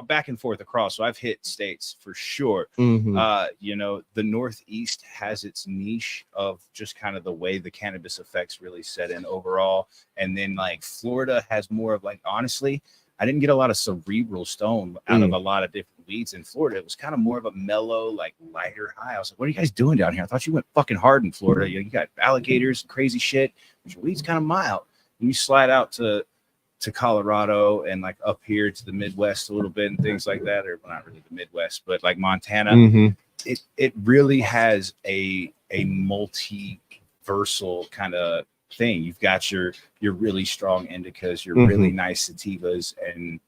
S3: back and forth across. So I've hit states for sure.
S5: Mhm.
S3: You know, the Northeast has its niche of just kind of the way the cannabis effects really set in overall, and then like Florida has more of like, honestly, I didn't get a lot of cerebral stone out of a lot of different weeds in Florida. It was kind of more of a mellow, like lighter high. I was like, what are you guys doing down here? I thought you went fucking hard in Florida. You got alligators and crazy shit, but your weed's kind of mild. And you slide out to Colorado and like up here to the Midwest a little bit and things like that, or well, not really the Midwest, but like Montana,
S5: Mhm.
S3: it really has a multiversal kind of thing. You've got your really strong indicas, your really nice sativas, and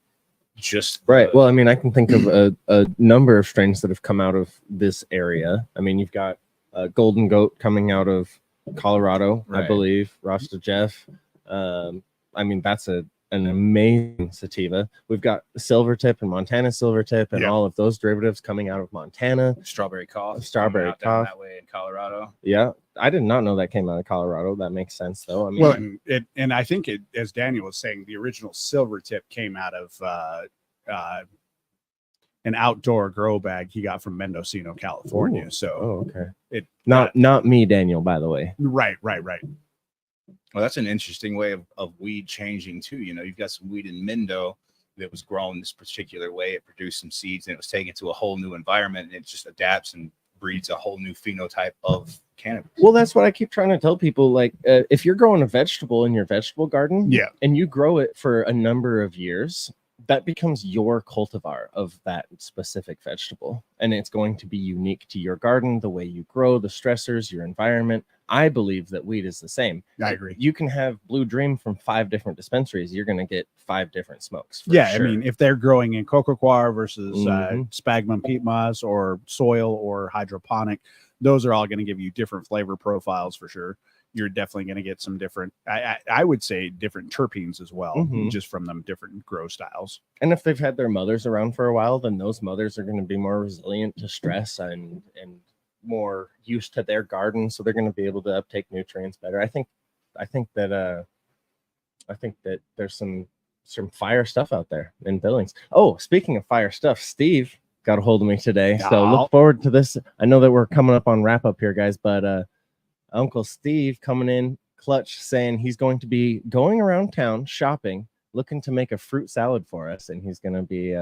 S3: just
S5: Right. Well, I mean, I can think of a number of strains that have come out of this area. I mean, you've got Golden Goat coming out of Colorado, I
S3: Right.
S5: believe. Rasta Jeff. I mean, that's an amazing sativa. We've got Silvertip and Montana Silvertip and
S1: Yeah.
S5: all of those derivatives coming out of Montana.
S3: strawberry cough,
S5: Strawberry
S3: coming out down
S5: cough.
S3: that way in Colorado.
S5: Yeah. I did not know that came out of Colorado. That makes sense, though. I mean,
S1: Well, and I think it, as Daniel was saying, the original Silvertip came out of an outdoor grow bag he got from Mendocino, California.
S5: Ooh.
S1: So
S5: oh, okay.
S1: it
S5: Not me, Daniel, by the way.
S1: right.
S3: Well, that's an interesting way of weed changing too. You know, you've got some weed in Mendo that was grown this particular way. It produced some seeds and it was taken to a whole new environment, and it just adapts and breeds a whole new phenotype of cannabis.
S5: Well, that's what I keep trying to tell people. Like, if you're growing a vegetable in your vegetable garden,
S1: Yeah.
S5: and you grow it for a number of years, that becomes your cultivar of that specific vegetable, and it's going to be unique to your garden, the way you grow, the stressors, your environment. I believe that weed is the same.
S1: I agree.
S5: You can have Blue Dream from 5 different dispensaries. You're going to get 5 different smokes. for
S1: Yeah,
S5: sure.
S1: I mean, if they're growing in coco coir versus
S5: Mhm.
S1: sphagnum peat moss or soil or hydroponic, those are all going to give you different flavor profiles for sure. You're definitely going to get some different, I would say, different terpenes as well,
S5: Mhm.
S1: just from them different grow styles.
S5: And if they've had their mothers around for a while, then those mothers are going to be more resilient to stress and more used to their garden, so they're going to be able to uptake nutrients better. I think that there's some fire stuff out there in Billings. Oh, speaking of fire stuff, Steve got a hold of me today, so
S1: Yeah.
S5: look forward to this. I know that we're coming up on wrap up here, guys, but Uncle Steve coming in clutch, saying he's going to be going around town shopping, looking to make a fruit salad for us, and he's going to be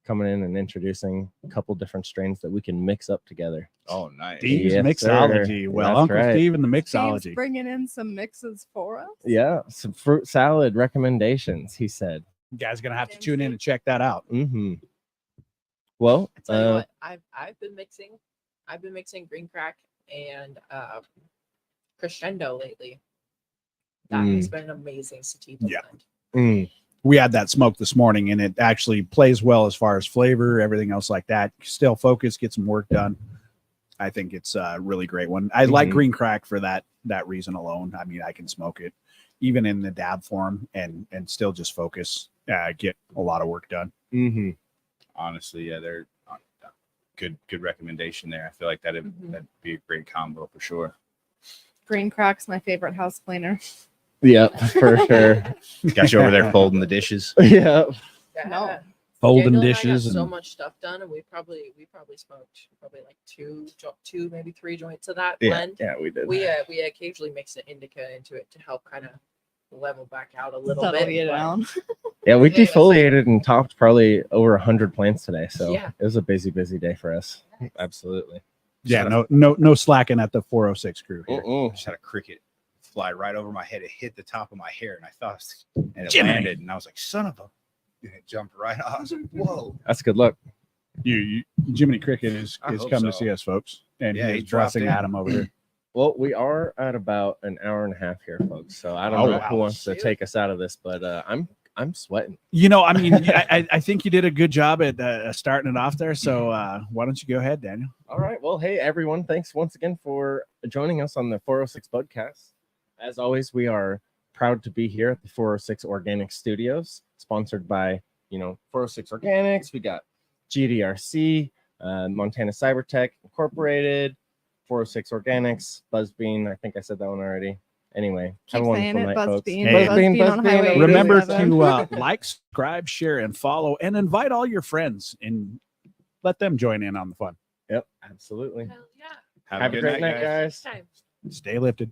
S5: coming in and introducing a couple different strains that we can mix up together.
S3: Oh, nice.
S1: Steve's
S5: Yes,
S1: mixology.
S5: sir.
S1: Well,
S5: That's
S1: Uncle
S5: right.
S1: Steve and the
S7: Steve's
S1: mixology.
S7: bringing in some mixes for us.
S5: Yeah, some fruit salad recommendations, he said.
S1: You guys are going to have to tune in and check that out.
S5: Mm-hmm. Well,
S6: I tell you what, I've been mixing green crack and crescendo lately. That has been an amazing sativa
S1: Yeah.
S6: blend.
S1: We had that smoke this morning, and it actually plays well as far as flavor, everything else like that. Still focus, get some work done. I think it's a really great one. I like
S5: Mhm.
S1: green crack for that reason alone. I mean, I can smoke it even in the dab form and still just focus, get a lot of work done.
S5: mm-hmm.
S3: Honestly, yeah, they're good recommendation there. I feel like that'd be a great combo for sure.
S7: Green crack's my favorite house cleaner.
S5: Yeah, for sure.
S3: Got you over there folding the dishes.
S5: Yeah.
S7: No.
S1: Folding
S6: Daniel and I
S1: dishes
S6: got so
S1: and
S6: much stuff done, and we probably smoked like two, maybe 3 joints of that
S5: Yeah,
S6: blend.
S5: yeah, we did.
S6: We occasionally mix an indica into it to help kind of level back out a little
S7: Settle
S6: bit.
S7: you
S6: but-
S7: down.
S5: Yeah, we
S6: Yeah, it was-
S5: defoliated and topped probably over 100 plants today. So
S6: Yeah.
S5: it was a busy day for us. Absolutely.
S1: Yeah, no slacking at the 406 crew here.
S3: I just had a cricket fly right over my head. It hit the top of my hair, and I thought, and it
S1: Jiminy.
S3: landed, and I was like, "Son of a!" And it jumped right off. I was like, "Whoa!"
S5: That's good luck.
S1: Jiminy Cricket is
S3: I hope
S1: coming to
S3: so.
S1: see us, folks, and
S3: Yeah,
S1: he's
S3: he dropped
S1: dressing
S3: in.
S1: Adam over here.
S5: Well, we are at about an hour and a half here, folks. So I don't
S1: Oh,
S5: know
S1: wow.
S5: who wants to take us out of this, but I'm sweating.
S1: I mean, I think you did a good job at starting it off there. So why don't you go ahead, Daniel?
S5: All right. Well, hey everyone, thanks once again for joining us on the 406 Budcast. As always, we are proud to be here at the 406 Organic Studios, sponsored by 406 Organics. We got GDRC, Montana Cybertech Incorporated, 406 Organics, Buzzbean. I think I said that one already. Anyway,
S7: Keep
S5: have a
S7: saying
S5: wonderful
S7: it,
S5: night, folks.
S1: Hey.
S7: Buzzbean on Highway
S1: Remember
S7: 87.
S1: to like, subscribe, share, and follow, and invite all your friends and let them join in on the fun.
S5: Yep, absolutely.
S6: Hell yeah.
S5: Have a great night, guys.
S6: Time.
S1: Stay lifted.